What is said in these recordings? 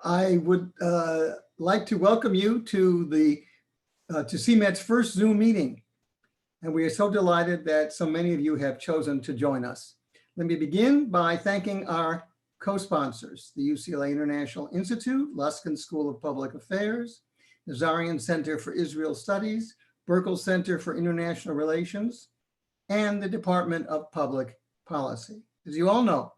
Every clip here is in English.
I would like to welcome you to CMED's first Zoom meeting. And we are so delighted that so many of you have chosen to join us. Let me begin by thanking our co-sponsors, the UCLA International Institute, Lofgren School of Public Affairs, the Nazarian Center for Israel Studies, Berkel Center for International Relations, and the Department of Public Policy. As you all know,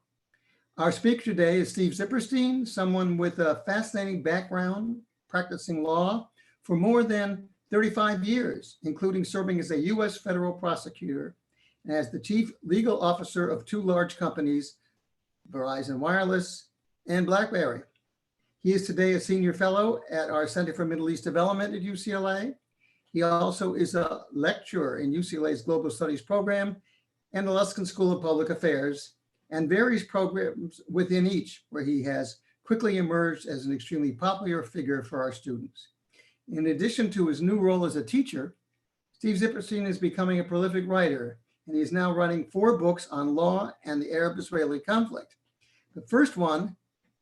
our speaker today is Steve Zipperstein, someone with a fascinating background practicing law for more than 35 years, including serving as a U.S. federal prosecutor and as the chief legal officer of two large companies, Verizon Wireless and BlackBerry. He is today a senior fellow at our Center for Middle East Development at UCLA. He also is a lecturer in UCLA's Global Studies program and the Lofgren School of Public Affairs, and various programs within each, where he has quickly emerged as an extremely popular figure for our students. In addition to his new role as a teacher, Steve Zipperstein is becoming a prolific writer, and he is now writing 4 books on law and the Arab-Israeli conflict. The first one,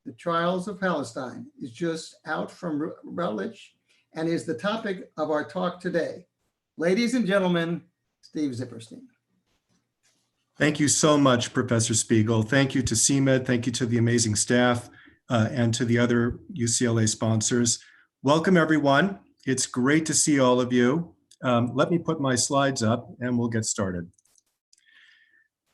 The Trials of Palestine, is just out from Routledge and is the topic of our talk today. Ladies and gentlemen, Steve Zipperstein. Thank you so much, Professor Spiegel. Thank you to CMED. Thank you to the amazing staff and to the other UCLA sponsors. Welcome, everyone. It's great to see all of you. Let me put my slides up and we'll get started.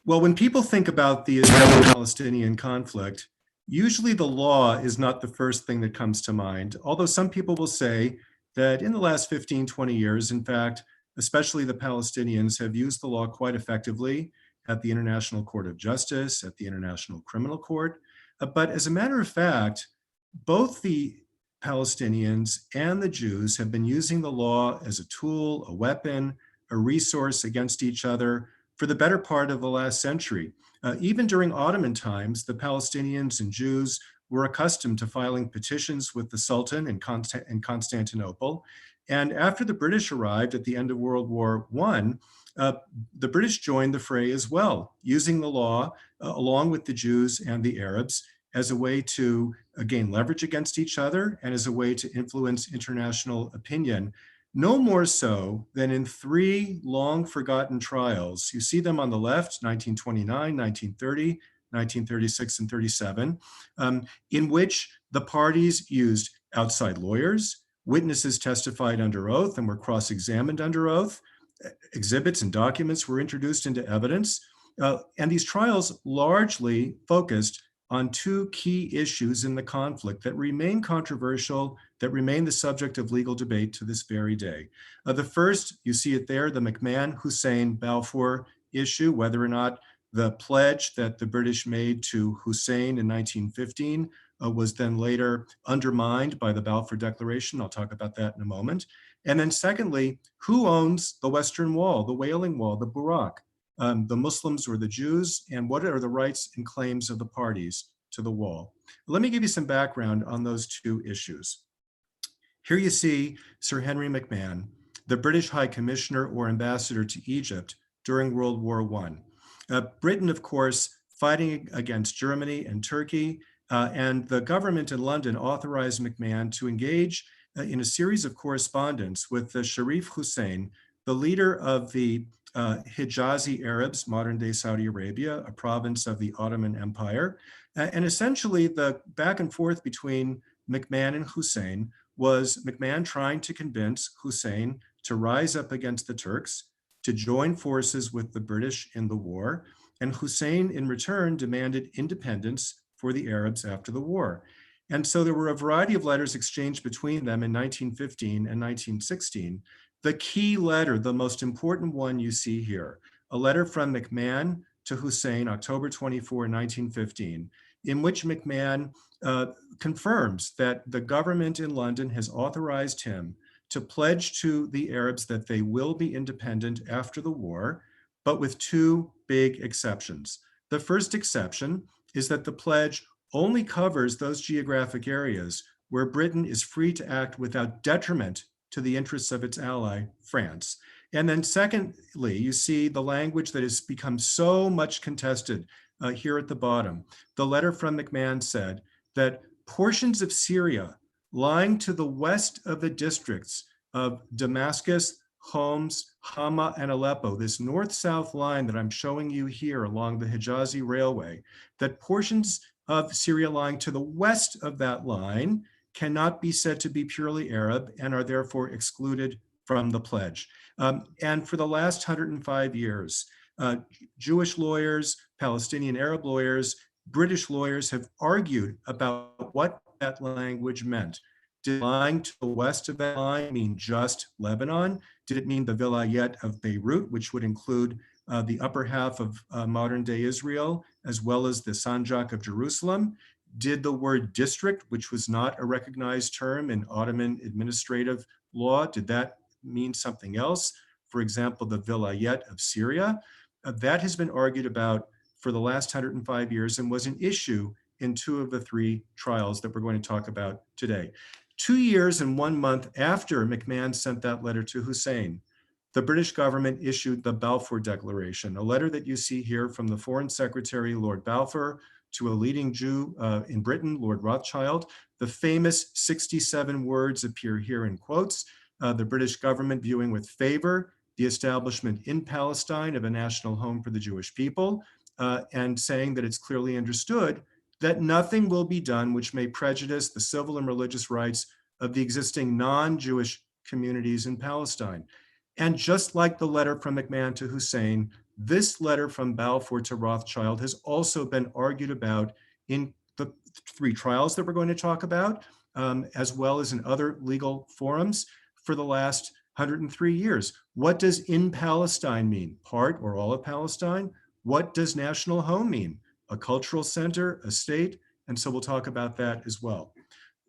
Well, when people think about the Israeli-Palestinian conflict, usually the law is not the first thing that comes to mind, although some people will say that in the last 15, 20 years, in fact, especially the Palestinians have used the law quite effectively at the International Court of Justice, at the International Criminal Court. But as a matter of fact, both the Palestinians and the Jews have been using the law as a tool, a weapon, a resource against each other for the better part of the last century. Even during Ottoman times, the Palestinians and Jews were accustomed to filing petitions with the Sultan in Constantinople. And after the British arrived at the end of World War I, the British joined the fray as well, using the law along with the Jews and the Arabs as a way to gain leverage against each other and as a way to influence international opinion, no more so than in 3 long forgotten trials. You see them on the left, 1929, 1930, 1936, and 37, in which the parties used outside lawyers, witnesses testified under oath and were cross-examined under oath, exhibits and documents were introduced into evidence, and these trials largely focused on 2 key issues in the conflict that remain controversial, that remain the subject of legal debate to this very day. The first, you see it there, the McMahon-Hussein-Balfour issue, whether or not the pledge that the British made to Hussein in 1915 was then later undermined by the Balfour Declaration. I'll talk about that in a moment. And then secondly, who owns the Western Wall, the Wailing Wall, the Burak, the Muslims or the Jews, and what are the rights and claims of the parties to the wall? Let me give you some background on those 2 issues. Here you see Sir Henry McMahon, the British High Commissioner or Ambassador to Egypt during World War I. Britain, of course, fighting against Germany and Turkey, and the government in London authorized McMahon to engage in a series of correspondence with the Sharif Hussein, the leader of the Hijazi Arabs, modern-day Saudi Arabia, a province of the Ottoman Empire. And essentially, the back and forth between McMahon and Hussein was McMahon trying to convince Hussein to rise up against the Turks, to join forces with the British in the war, and Hussein, in return, demanded independence for the Arabs after the war. And so there were a variety of letters exchanged between them in 1915 and 1916. The key letter, the most important one you see here, a letter from McMahon to Hussein, October 24, 1915, in which McMahon confirms that the government in London has authorized him to pledge to the Arabs that they will be independent after the war, but with 2 big exceptions. The first exception is that the pledge only covers those geographic areas where Britain is free to act without detriment to the interests of its ally, France. And then secondly, you see the language that has become so much contested here at the bottom. The letter from McMahon said that portions of Syria lying to the west of the districts of Damascus, Homs, Hama, and Aleppo, this north-south line that I'm showing you here along the Hijazi Railway, that portions of Syria lying to the west of that line cannot be said to be purely Arab and are therefore excluded from the pledge. And for the last 105 years, Jewish lawyers, Palestinian Arab lawyers, British lawyers have argued about what that language meant. Did lying to the west of that line mean just Lebanon? Did it mean the Vilayet of Beirut, which would include the upper half of modern day Israel, as well as the Sanjak of Jerusalem? Did the word district, which was not a recognized term in Ottoman administrative law, did that mean something else? For example, the Vilayet of Syria? That has been argued about for the last 105 years and was an issue in 2 of the 3 trials that we're going to talk about today. 2 years and 1 month after McMahon sent that letter to Hussein, the British government issued the Balfour Declaration, a letter that you see here from the Foreign Secretary, Lord Balfour, to a leading Jew in Britain, Lord Rothschild. The famous 67 words appear here in quotes. The British government viewing with favor the establishment in Palestine of a national home for the Jewish people, and saying that it's clearly understood that nothing will be done which may prejudice the civil and religious rights of the existing non-Jewish communities in Palestine. And just like the letter from McMahon to Hussein, this letter from Balfour to Rothschild has also been argued about in the 3 trials that we're going to talk about, as well as in other legal forums for the last 103 years. What does in Palestine mean? Part or all of Palestine? What does national home mean? A cultural center, a state? And so we'll talk about that as well.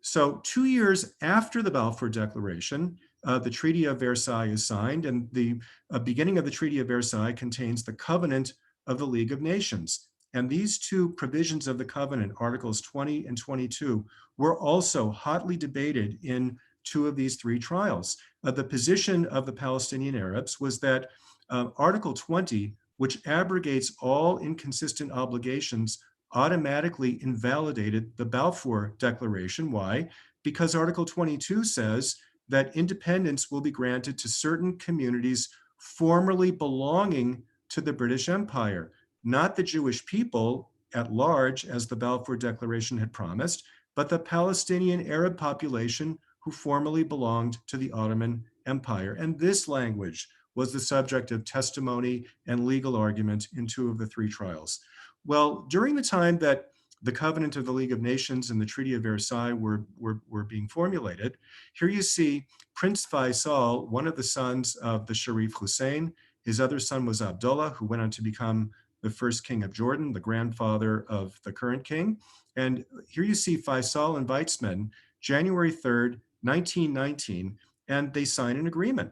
So 2 years after the Balfour Declaration, the Treaty of Versailles is signed, and the beginning of the Treaty of Versailles contains the Covenant of the League of Nations. And these 2 provisions of the covenant, Articles 20 and 22, were also hotly debated in 2 of these 3 trials. The position of the Palestinian Arabs was that Article 20, which abrogates all inconsistent obligations, automatically invalidated the Balfour Declaration. Why? Because Article 22 says that independence will be granted to certain communities formerly belonging to the British Empire, not the Jewish people at large, as the Balfour Declaration had promised, but the Palestinian Arab population who formerly belonged to the Ottoman Empire. And this language was the subject of testimony and legal argument in 2 of the 3 trials. Well, during the time that the Covenant of the League of Nations and the Treaty of Versailles were being formulated, here you see Prince Faisal, one of the sons of the Sharif Hussein. His other son was Abdullah, who went on to become the first king of Jordan, the grandfather of the current king. And here you see Faisal and Weizmann, January 3rd, 1919, and they sign an agreement.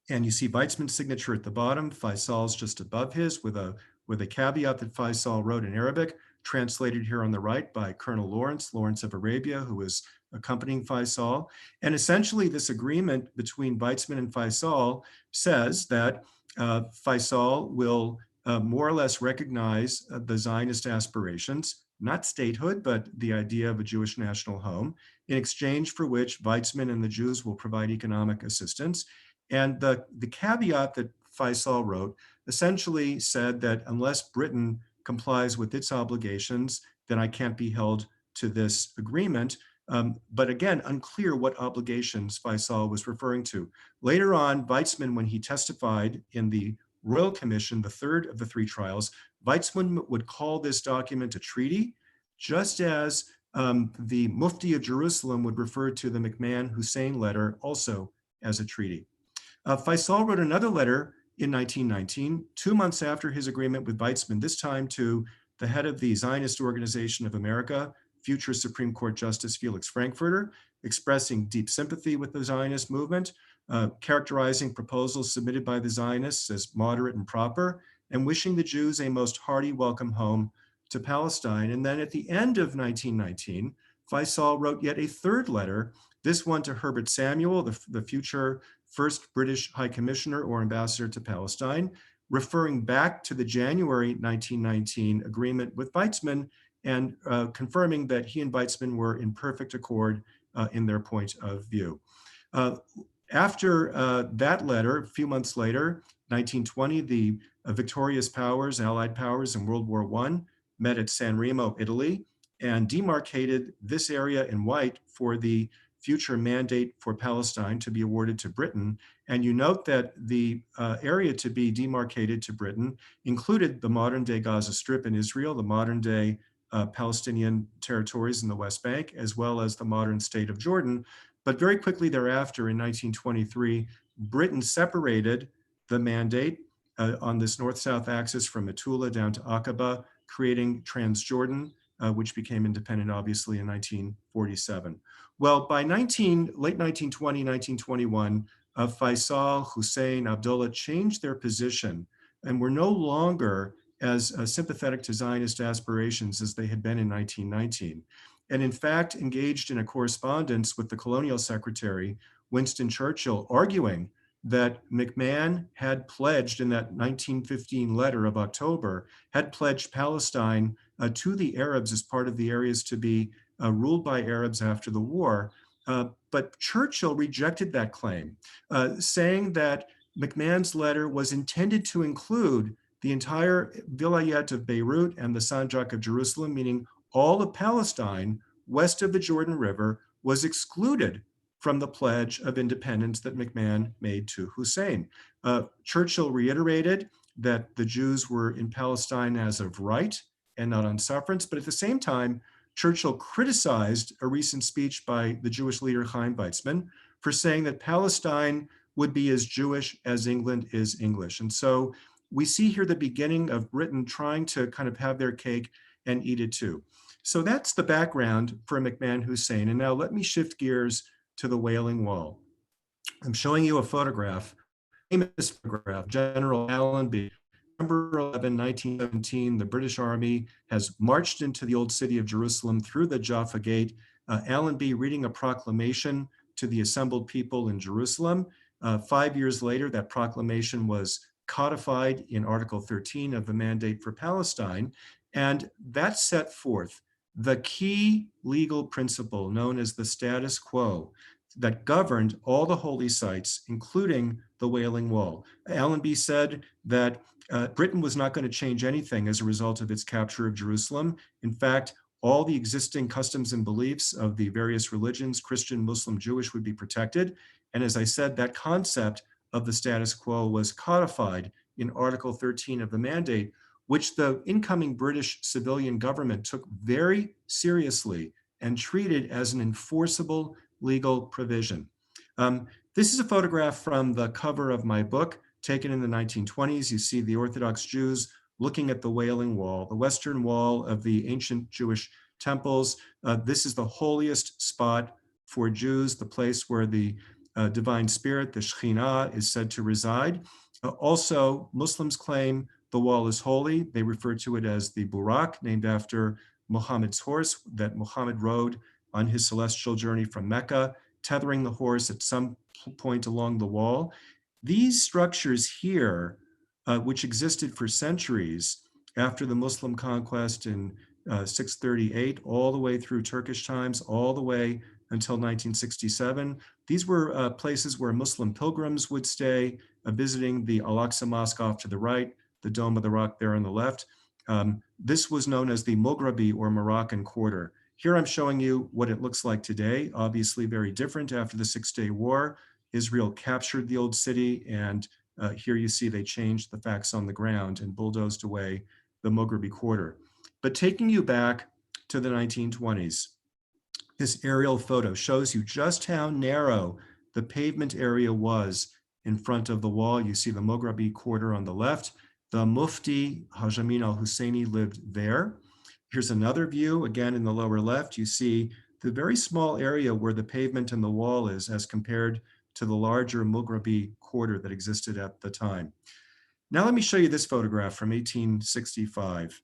And you see Weizmann's signature at the bottom, Faisal's just above his, with a caveat that Faisal wrote in Arabic, translated here on the right by Colonel Lawrence of Arabia, who was accompanying Faisal. And essentially this agreement between Weizmann and Faisal says that Faisal will more or less recognize the Zionist aspirations, not statehood, but the idea of a Jewish national home, in exchange for which Weizmann and the Jews will provide economic assistance. And the caveat that Faisal wrote essentially said that unless Britain complies with its obligations, then I can't be held to this agreement. But again, unclear what obligations Faisal was referring to. Later on, Weizmann, when he testified in the Royal Commission, the 3rd of the 3 trials, Weizmann would call this document a treaty, just as the Mufti of Jerusalem would refer to the McMahon-Hussein letter also as a treaty. Faisal wrote another letter in 1919, 2 months after his agreement with Weizmann, this time to the head of the Zionist Organization of America, future Supreme Court Justice Felix Frankfurter, expressing deep sympathy with the Zionist movement, characterizing proposals submitted by the Zionists as moderate and proper, and wishing the Jews a most hearty welcome home to Palestine. And then at the end of 1919, Faisal wrote yet a 3rd letter, this one to Herbert Samuel, the future first British High Commissioner or Ambassador to Palestine, referring back to the January 1919 agreement with Weizmann and confirming that he and Weizmann were in perfect accord in their point of view. After that letter, a few months later, 1920, the victorious powers, Allied powers in World War I met at San Remo, Italy, and demarcated this area in white for the future mandate for Palestine to be awarded to Britain. And you note that the area to be demarcated to Britain included the modern-day Gaza Strip in Israel, the modern-day Palestinian territories in the West Bank, as well as the modern state of Jordan. But very quickly thereafter, in 1923, Britain separated the mandate on this north-south axis from Metula down to Aqaba, creating Transjordan, which became independent, obviously, in 1947. Well, by late 1920, 1921, Faisal, Hussein, Abdullah changed their position and were no longer as sympathetic to Zionist aspirations as they had been in 1919. And in fact, engaged in a correspondence with the colonial secretary, Winston Churchill, arguing that McMahon had pledged in that 1915 letter of October, had pledged Palestine to the Arabs as part of the areas to be ruled by Arabs after the war. But Churchill rejected that claim, saying that McMahon's letter was intended to include the entire vilayet of Beirut and the Sanjak of Jerusalem, meaning all of Palestine west of the Jordan River was excluded from the pledge of independence that McMahon made to Hussein. Churchill reiterated that the Jews were in Palestine as of right and not on sufferance, but at the same time, Churchill criticized a recent speech by the Jewish leader Chaim Weizmann for saying that Palestine would be as Jewish as England is English. And so we see here the beginning of Britain trying to kind of have their cake and eat it too. So that's the background for McMahon-Hussein. And now let me shift gears to the Wailing Wall. I'm showing you a photograph, famous photograph, General Allenby. November 11, 1917, the British Army has marched into the old city of Jerusalem through the Jaffa Gate. Allenby reading a proclamation to the assembled people in Jerusalem. 5 years later, that proclamation was codified in Article 13 of the Mandate for Palestine, and that set forth the key legal principle known as the status quo that governed all the holy sites, including the Wailing Wall. Allenby said that Britain was not going to change anything as a result of its capture of Jerusalem. In fact, all the existing customs and beliefs of the various religions, Christian, Muslim, Jewish, would be protected. And as I said, that concept of the status quo was codified in Article 13 of the Mandate, which the incoming British civilian government took very seriously and treated as an enforceable legal provision. This is a photograph from the cover of my book, taken in the 1920s. You see the Orthodox Jews looking at the Wailing Wall, the western wall of the ancient Jewish temples. This is the holiest spot for Jews, the place where the divine spirit, the Shekhinah, is said to reside. Also, Muslims claim the wall is holy. They refer to it as the Burak, named after Muhammad's horse that Muhammad rode on his celestial journey from Mecca, tethering the horse at some point along the wall. These structures here, which existed for centuries after the Muslim conquest in 638, all the way through Turkish times, all the way until 1967. These were places where Muslim pilgrims would stay, visiting the Al-Aqsa Mosque off to the right, the Dome of the Rock there on the left. This was known as the Mughrabi or Moroccan Quarter. Here I'm showing you what it looks like today, obviously very different after the Six-Day War. Israel captured the old city, and here you see they changed the facts on the ground and bulldozed away the Mughrabi Quarter. But taking you back to the 1920s, this aerial photo shows you just how narrow the pavement area was in front of the wall. You see the Mughrabi Quarter on the left. The Mufti Haj Amin al-Husseini lived there. Here's another view, again in the lower left. You see the very small area where the pavement and the wall is as compared to the larger Mughrabi Quarter that existed at the time. Now let me show you this photograph from 1865.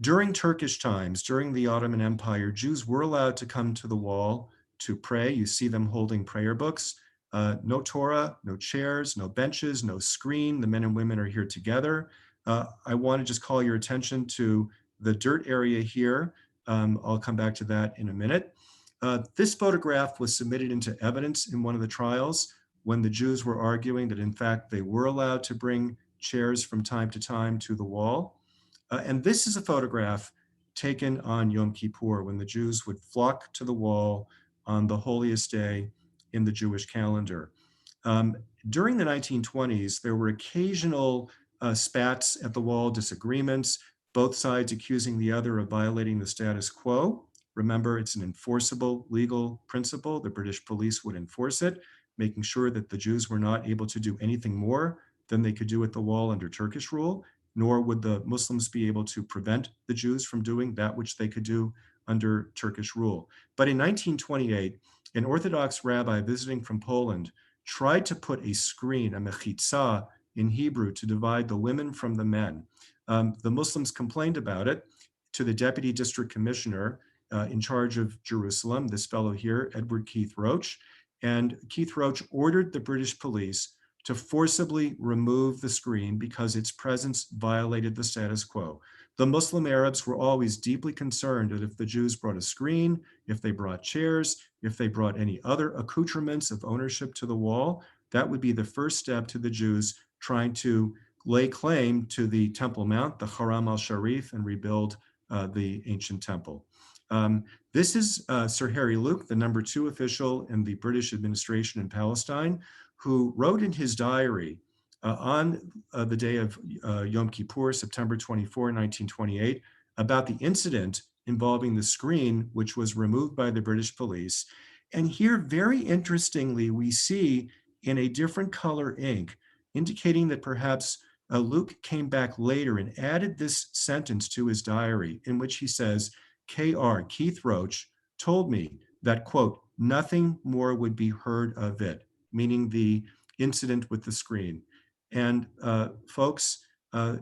During Turkish times, during the Ottoman Empire, Jews were allowed to come to the wall to pray. You see them holding prayer books. No Torah, no chairs, no benches, no screen. The men and women are here together. I want to just call your attention to the dirt area here. I'll come back to that in a minute. This photograph was submitted into evidence in one of the trials when the Jews were arguing that in fact they were allowed to bring chairs from time to time to the wall. And this is a photograph taken on Yom Kippur when the Jews would flock to the wall on the holiest day in the Jewish calendar. During the 1920s, there were occasional spats at the wall, disagreements, both sides accusing the other of violating the status quo. Remember, it's an enforceable legal principle. The British police would enforce it, making sure that the Jews were not able to do anything more than they could do at the wall under Turkish rule, nor would the Muslims be able to prevent the Jews from doing that which they could do under Turkish rule. But in 1928, an Orthodox rabbi visiting from Poland tried to put a screen, a mechitza in Hebrew, to divide the women from the men. The Muslims complained about it to the deputy district commissioner in charge of Jerusalem, this fellow here, Edward Keith Roach. And Keith Roach ordered the British police to forcibly remove the screen because its presence violated the status quo. The Muslim Arabs were always deeply concerned that if the Jews brought a screen, if they brought chairs, if they brought any other accoutrements of ownership to the wall, that would be the first step to the Jews trying to lay claim to the Temple Mount, the Haram al-Sharif, and rebuild the ancient temple. This is Sir Harry Luke, the #2 official in the British administration in Palestine, who wrote in his diary on the day of Yom Kippur, September 24, 1928, about the incident involving the screen, which was removed by the British police. And here, very interestingly, we see in a different color ink, indicating that perhaps Luke came back later and added this sentence to his diary, in which he says, K.R. Keith Roach told me that, quote, nothing more would be heard of it, meaning the incident with the screen. And folks,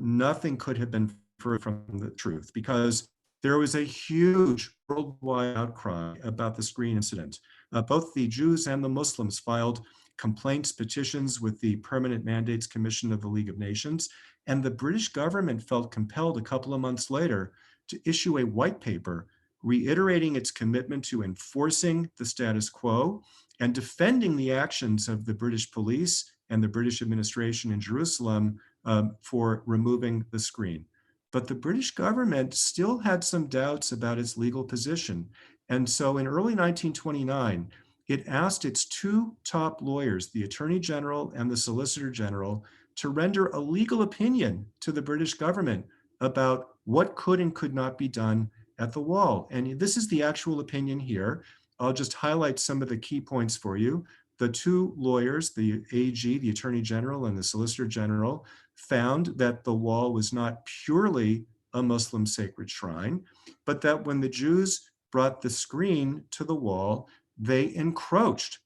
nothing could have been further from the truth, because there was a huge worldwide outcry about the screen incident. Both the Jews and the Muslims filed complaints, petitions with the Permanent Mandates Commission of the League of Nations, and the British government felt compelled a couple of months later to issue a white paper reiterating its commitment to enforcing the status quo and defending the actions of the British police and the British administration in Jerusalem for removing the screen. But the British government still had some doubts about its legal position. And so in early 1929, it asked its two top lawyers, the Attorney General and the Solicitor General, to render a legal opinion to the British government about what could and could not be done at the wall. And this is the actual opinion here. I'll just highlight some of the key points for you. The two lawyers, the AG, the Attorney General, and the Solicitor General, found that the wall was not purely a Muslim sacred shrine, but that when the Jews brought the screen to the wall, they encroached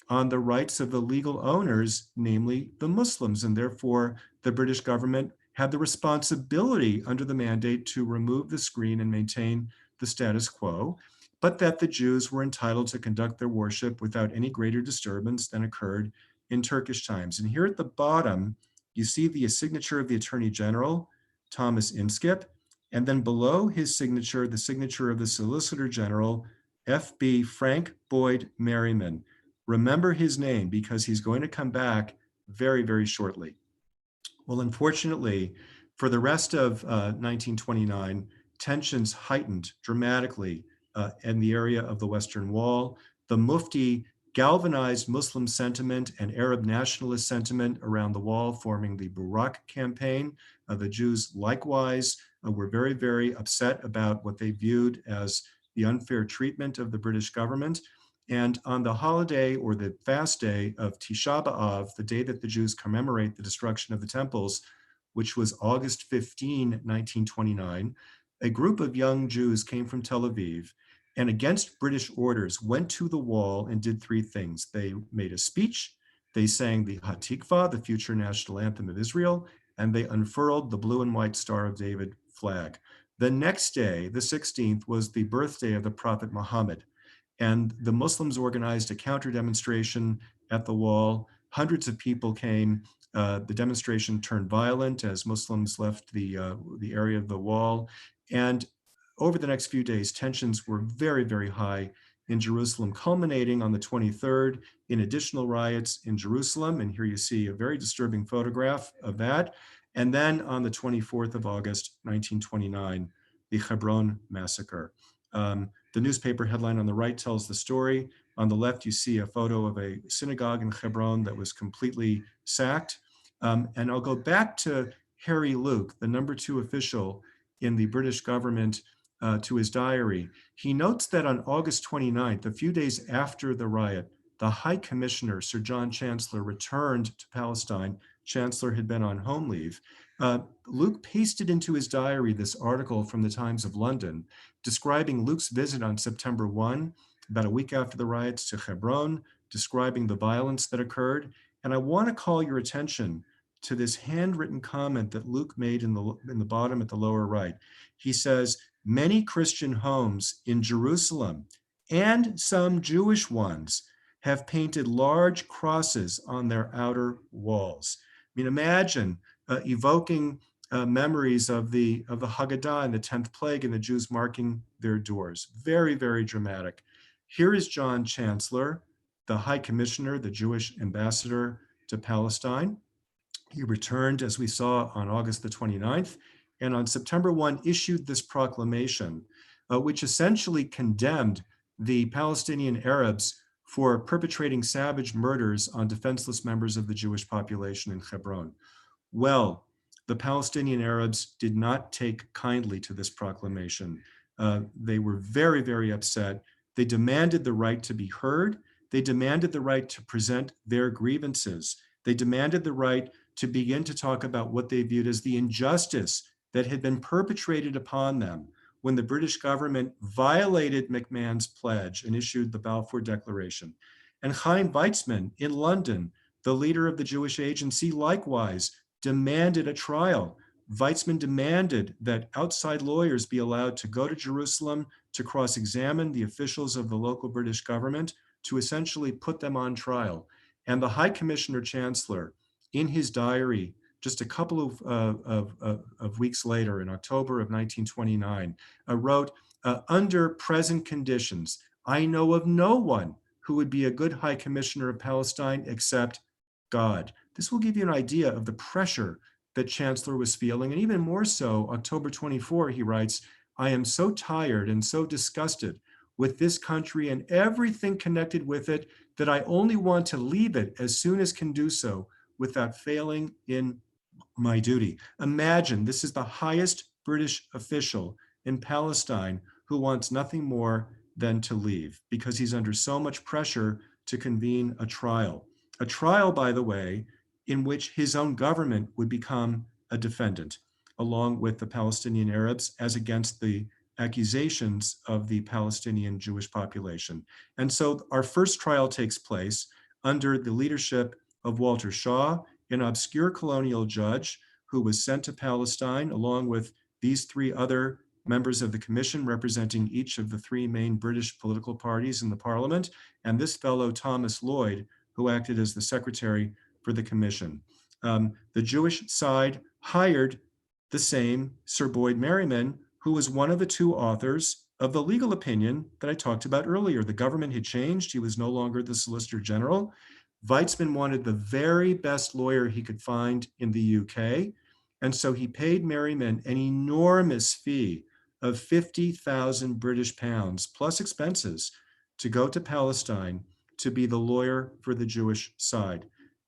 on the rights of the legal owners, namely the Muslims, and therefore the British government had the responsibility under the mandate to remove the screen and maintain the status quo, but that the Jews were entitled to conduct their worship without any greater disturbance than occurred in Turkish times. And here at the bottom, you see the signature of the Attorney General, Thomas Inskip, and then below his signature, the signature of the Solicitor General, F.B. Frank Boyd Merriman. Remember his name because he's going to come back very, very shortly. Well, unfortunately, for the rest of 1929, tensions heightened dramatically in the area of the Western Wall. The Mufti galvanized Muslim sentiment and Arab nationalist sentiment around the wall, forming the Burak campaign. The Jews likewise were very, very upset about what they viewed as the unfair treatment of the British government. And on the holiday or the fast day of Tisha B'Av, the day that the Jews commemorate the destruction of the temples, which was August 15, 1929, a group of young Jews came from Tel Aviv and against British orders went to the wall and did three things. They made a speech, they sang the Hatikva, the future national anthem of Israel, and they unfurled the blue and white Star of David flag. The next day, the 16th, was the birthday of the Prophet Muhammad. And the Muslims organized a counter demonstration at the wall. Hundreds of people came. The demonstration turned violent as Muslims left the area of the wall. And over the next few days, tensions were very, very high in Jerusalem, culminating on the 23rd in additional riots in Jerusalem. And here you see a very disturbing photograph of that. And then on the 24th of August, 1929, the Hebron massacre. The newspaper headline on the right tells the story. On the left, you see a photo of a synagogue in Hebron that was completely sacked. And I'll go back to Harry Luke, the #2 official in the British government, to his diary. He notes that on August 29th, a few days after the riot, the High Commissioner, Sir John Chancellor, returned to Palestine. Chancellor had been on home leave. Luke pasted into his diary this article from the Times of London describing Luke's visit on September 1, about a week after the riots, to Hebron, describing the violence that occurred. And I want to call your attention to this handwritten comment that Luke made in the bottom at the lower right. He says, "Many Christian homes in Jerusalem and some Jewish ones have painted large crosses on their outer walls." I mean, imagine evoking memories of the Haggadah and the 10th plague and the Jews marking their doors. Very, very dramatic. Here is John Chancellor, the High Commissioner, the Jewish ambassador to Palestine. He returned, as we saw, on August the 29th, and on September 1 issued this proclamation, which essentially condemned the Palestinian Arabs for perpetrating savage murders on defenseless members of the Jewish population in Hebron. Well, the Palestinian Arabs did not take kindly to this proclamation. They were very, very upset. They demanded the right to be heard. They demanded the right to present their grievances. They demanded the right to begin to talk about what they viewed as the injustice that had been perpetrated upon them when the British government violated McMahon's pledge and issued the Balfour Declaration. And Chaim Weizmann in London, the leader of the Jewish Agency, likewise demanded a trial. Weizmann demanded that outside lawyers be allowed to go to Jerusalem to cross-examine the officials of the local British government to essentially put them on trial. And the High Commissioner Chancellor, in his diary, just a couple of weeks later, in October of 1929, wrote, "Under present conditions, I know of no one who would be a good High Commissioner of Palestine except God." This will give you an idea of the pressure that Chancellor was feeling. And even more so, October 24, he writes, "I am so tired and so disgusted with this country and everything connected with it that I only want to leave it as soon as can do so without failing in my duty." Imagine, this is the highest British official in Palestine who wants nothing more than to leave because he's under so much pressure to convene a trial. A trial, by the way, in which his own government would become a defendant, along with the Palestinian Arabs, as against the accusations of the Palestinian Jewish population. And so our first trial takes place under the leadership of Walter Shaw, an obscure colonial judge who was sent to Palestine along with these three other members of the commission representing each of the three main British political parties in the parliament, and this fellow, Thomas Lloyd, who acted as the secretary for the commission. The Jewish side hired the same Sir Boyd Merriman, who was one of the two authors of the legal opinion that I talked about earlier. The government had changed. He was no longer the Solicitor General. Weizmann wanted the very best lawyer he could find in the UK. And so he paid Merriman an enormous fee of 50,000 British pounds plus expenses to go to Palestine to be the lawyer for the Jewish side.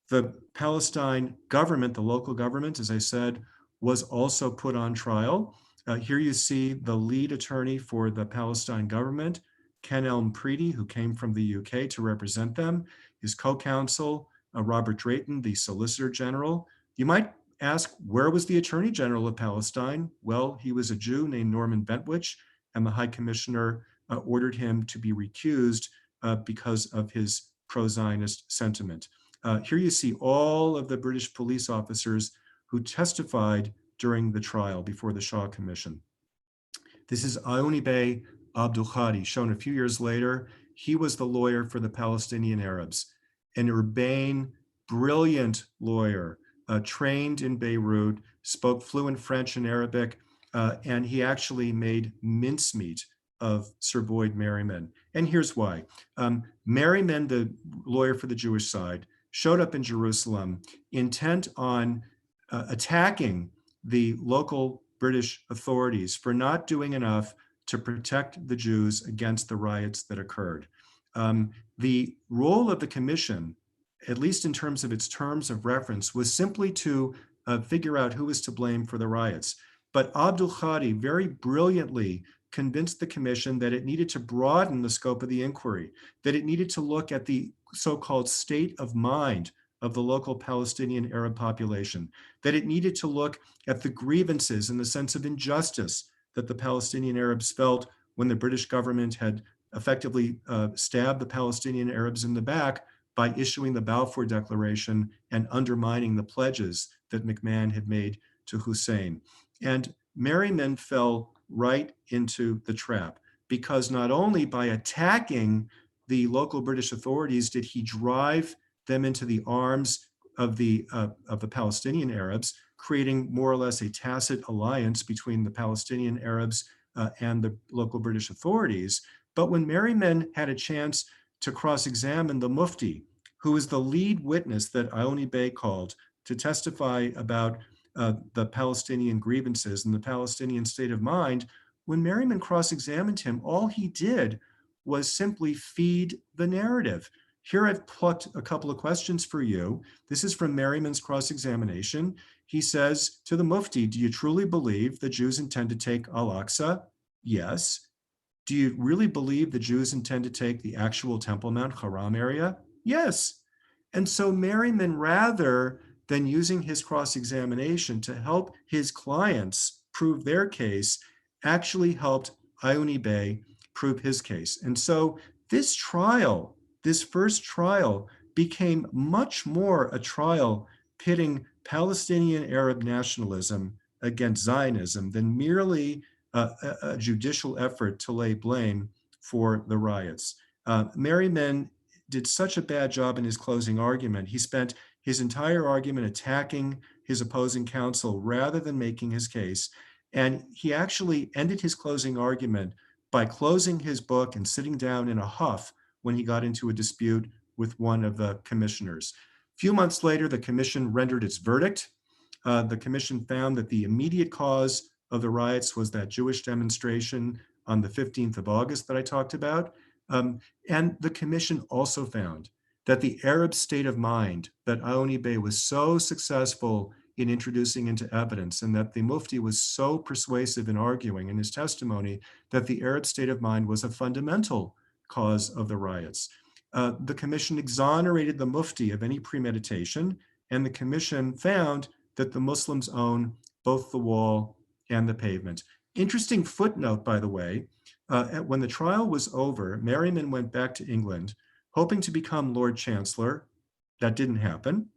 The Palestine government, the local government, as I said, was also put on trial. Here you see the lead attorney for the Palestine government, Ken Elm-Preedy, who came from the UK to represent them, his co-counsel, Robert Drayton, the Solicitor General. You might ask, where was the Attorney General of Palestine? Well, he was a Jew named Norman Bentwich, and the High Commissioner ordered him to be recused because of his pro-Zionist sentiment. Here you see all of the British police officers who testified during the trial before the Shaw Commission. This is Aouni Bey Abdul Khadi, shown a few years later. He was the lawyer for the Palestinian Arabs, an urbane, brilliant lawyer, trained in Beirut, spoke fluent French and Arabic. and he actually made mincemeat of Sir Boyd Merryman. And here's why. Merryman, the lawyer for the Jewish side, showed up in Jerusalem intent on attacking the local British authorities for not doing enough to protect the Jews against the riots that occurred. The role of the commission, at least in terms of its terms of reference, was simply to figure out who was to blame for the riots. But Abdul Khadi very brilliantly convinced the commission that it needed to broaden the scope of the inquiry, that it needed to look at the so-called state of mind of the local Palestinian Arab population, that it needed to look at the grievances and the sense of injustice that the Palestinian Arabs felt when the British government had effectively stabbed the Palestinian Arabs in the back by issuing the Balfour Declaration and undermining the pledges that McMahon had made to Hussein. And Merryman fell right into the trap, because not only by attacking the local British authorities did he drive them into the arms of the Palestinian Arabs, creating more or less a tacit alliance between the Palestinian Arabs and the local British authorities. But when Merryman had a chance to cross-examine the Mufti, who was the lead witness that Ioni Bey called to testify about the Palestinian grievances and the Palestinian state of mind, when Merryman cross-examined him, all he did was simply feed the narrative. Here I've plucked a couple of questions for you. This is from Merryman's cross-examination. He says to the Mufti, do you truly believe the Jews intend to take Al-Aqsa? Yes. Do you really believe the Jews intend to take the actual Temple Mount Haram area? Yes. And so Merryman, rather than using his cross-examination to help his clients prove their case, actually helped Ioni Bey prove his case. And so this trial, this first trial, became much more a trial pitting Palestinian Arab nationalism against Zionism than merely a judicial effort to lay blame for the riots. Merryman did such a bad job in his closing argument. He spent his entire argument attacking his opposing counsel rather than making his case. And he actually ended his closing argument by closing his book and sitting down in a huff when he got into a dispute with one of the commissioners. A few months later, the commission rendered its verdict. The commission found that the immediate cause of the riots was that Jewish demonstration on the 15th of August that I talked about. And the commission also found that the Arab state of mind that Ioni Bey was so successful in introducing into evidence, and that the Mufti was so persuasive in arguing in his testimony, that the Arab state of mind was a fundamental cause of the riots. The commission exonerated the Mufti of any premeditation, and the commission found that the Muslims own both the wall and the pavement. Interesting footnote, by the way, when the trial was over, Merryman went back to England, hoping to become Lord Chancellor. That didn't happen.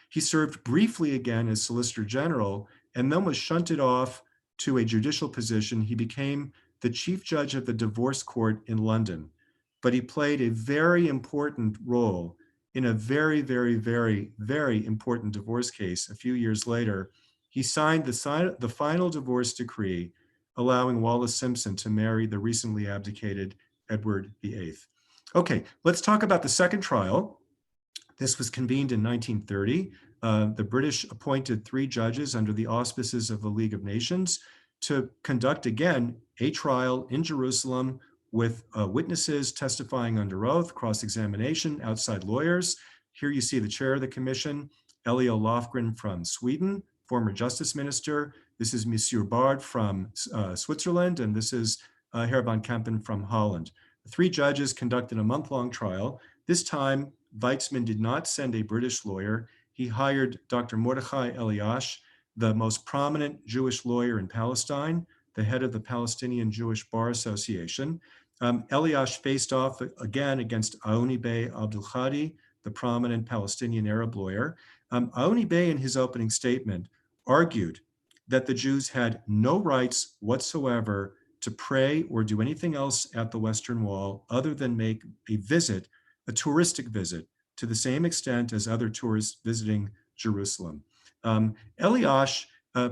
He served briefly again as Solicitor General and then was shunted off to a judicial position. He became the Chief Judge of the Divorce Court in London, but he played a very important role in a very, very, very, very important divorce case. A few years later, he signed the final divorce decree allowing Wallis Simpson to marry the recently abdicated Edward VIII. Okay, let's talk about the second trial. This was convened in 1930. The British appointed 3 judges under the auspices of the League of Nations to conduct, again, a trial in Jerusalem with witnesses testifying under oath, cross-examination, outside lawyers. Here you see the chair of the commission, Elio Lofgren from Sweden, former justice minister. This is Monsieur Bard from Switzerland, and this is Herr van Kempen from Holland. The 3 judges conducted a month-long trial. This time, Weitzman did not send a British lawyer. He hired Dr. Mordechai Eliash, the most prominent Jewish lawyer in Palestine, the head of the Palestinian Jewish Bar Association. Eliash faced off again against Ioni Bey Abdul Khadi, the prominent Palestinian Arab lawyer. Ioni Bey, in his opening statement, argued that the Jews had no rights whatsoever to pray or do anything else at the Western Wall other than make a visit, a touristic visit, to the same extent as other tourists visiting Jerusalem. Eliash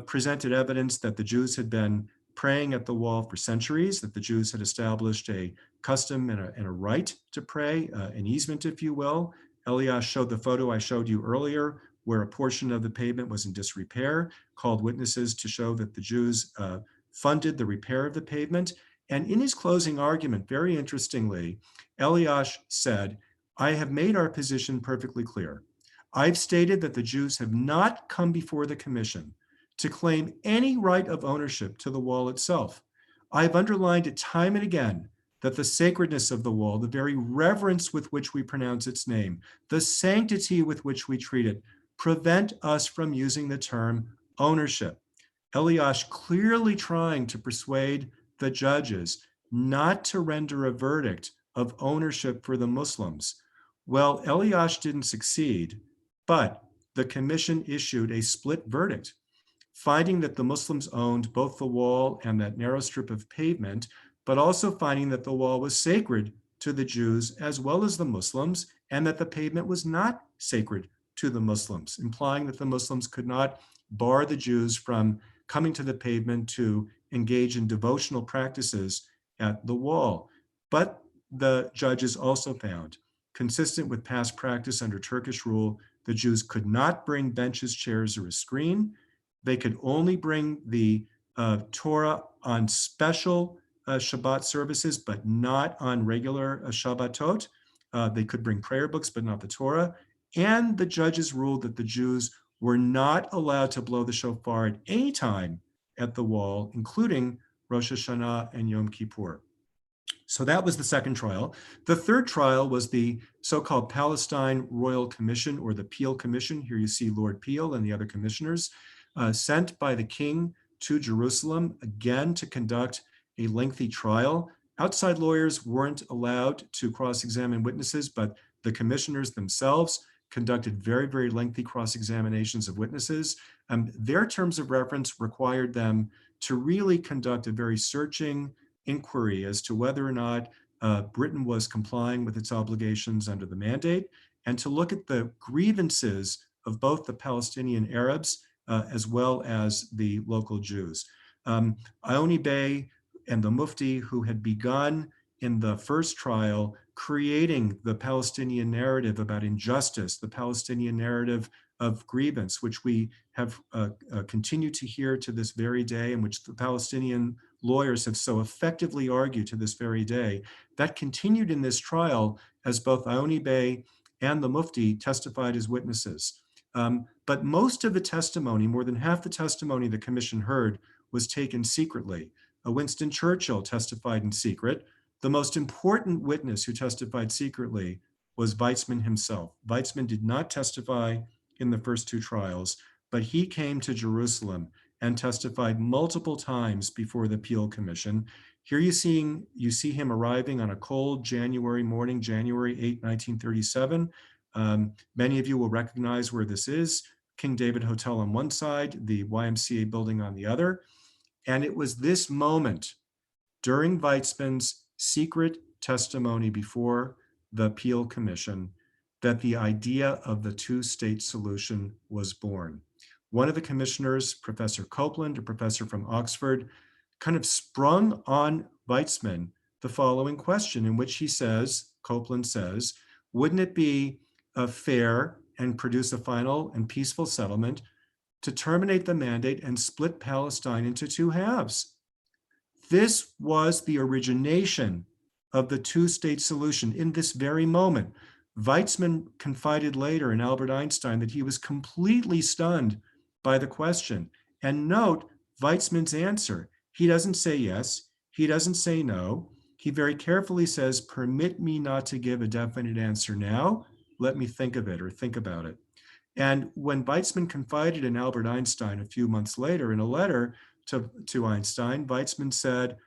presented evidence that the Jews had been praying at the wall for centuries, that the Jews had established a custom and a right to pray, an easement, if you will. Eliash showed the photo I showed you earlier, where a portion of the pavement was in disrepair, called witnesses to show that the Jews funded the repair of the pavement. And in his closing argument, very interestingly, Eliash said, "I have made our position perfectly clear. I've stated that the Jews have not come before the commission to claim any right of ownership to the wall itself. I've underlined it time and again that the sacredness of the wall, the very reverence with which we pronounce its name, the sanctity with which we treat it, prevent us from using the term ownership." Eliash clearly trying to persuade the judges not to render a verdict of ownership for the Muslims. Well, Eliash didn't succeed, but the commission issued a split verdict, finding that the Muslims owned both the wall and that narrow strip of pavement, but also finding that the wall was sacred to the Jews as well as the Muslims, and that the pavement was not sacred to the Muslims, implying that the Muslims could not bar the Jews from coming to the pavement to engage in devotional practices at the wall. But the judges also found, consistent with past practice under Turkish rule, the Jews could not bring benches, chairs, or a screen. They could only bring the Torah on special Shabbat services, but not on regular Shabbatot. They could bring prayer books, but not the Torah. And the judges ruled that the Jews were not allowed to blow the shofar at any time at the wall, including Rosh Hashanah and Yom Kippur. So that was the second trial. The third trial was the so-called Palestine Royal Commission, or the Peel Commission. Here you see Lord Peel and the other commissioners, sent by the king to Jerusalem, again to conduct a lengthy trial. Outside lawyers weren't allowed to cross-examine witnesses, but the commissioners themselves conducted very, very lengthy cross-examinations of witnesses. Their terms of reference required them to really conduct a very searching inquiry as to whether or not Britain was complying with its obligations under the mandate, and to look at the grievances of both the Palestinian Arabs as well as the local Jews. Ioni Bey and the Mufti, who had begun in the first trial creating the Palestinian narrative about injustice, the Palestinian narrative of grievance, which we have continued to hear to this very day, and which the Palestinian lawyers have so effectively argued to this very day, that continued in this trial as both Ioni Bey and the Mufti testified as witnesses. But most of the testimony, more than half the testimony the commission heard, was taken secretly. Winston Churchill testified in secret. The most important witness who testified secretly was Weizmann himself. Weizmann did not testify in the first two trials, but he came to Jerusalem and testified multiple times before the Peel Commission. Here you see him arriving on a cold January morning, January 8, 1937. Many of you will recognize where this is: King David Hotel on one side, the YMCA building on the other. And it was this moment during Weizmann's secret testimony before the Peel Commission that the idea of the two-state solution was born. One of the commissioners, Professor Copeland, a professor from Oxford, kind of sprung on Weizmann the following question, in which he says, Copeland says, wouldn't it be fair and produce a final and peaceful settlement to terminate the mandate and split Palestine into two halves? This was the origination of the two-state solution in this very moment. Weizmann confided later in Albert Einstein that he was completely stunned by the question. And note Weizmann's answer. He doesn't say yes. He doesn't say no. He very carefully says, permit me not to give a definite answer now. Let me think of it, or think about it. And when Weizmann confided in Albert Einstein a few months later in a letter to Einstein, Weizmann said,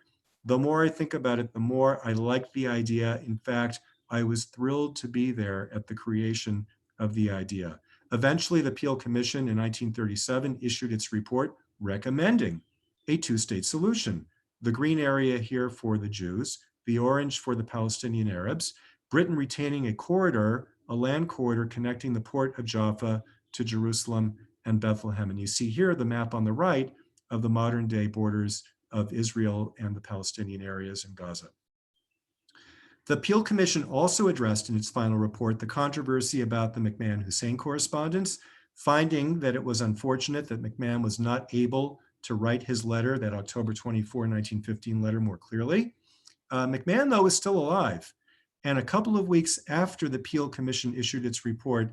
the more I think about it, the more I like the idea. In fact, I was thrilled to be there at the creation of the idea. Eventually, the Peel Commission in 1937 issued its report recommending a two-state solution. The green area here for the Jews, the orange for the Palestinian Arabs, Britain retaining a corridor, a land corridor connecting the port of Jaffa to Jerusalem and Bethlehem. And you see here the map on the right of the modern day borders of Israel and the Palestinian areas in Gaza. The Peel Commission also addressed in its final report the controversy about the McMahon-Hussein correspondence, finding that it was unfortunate that McMahon was not able to write his letter, that October 24, 1915 letter, more clearly. McMahon, though, is still alive. And a couple of weeks after the Peel Commission issued its report,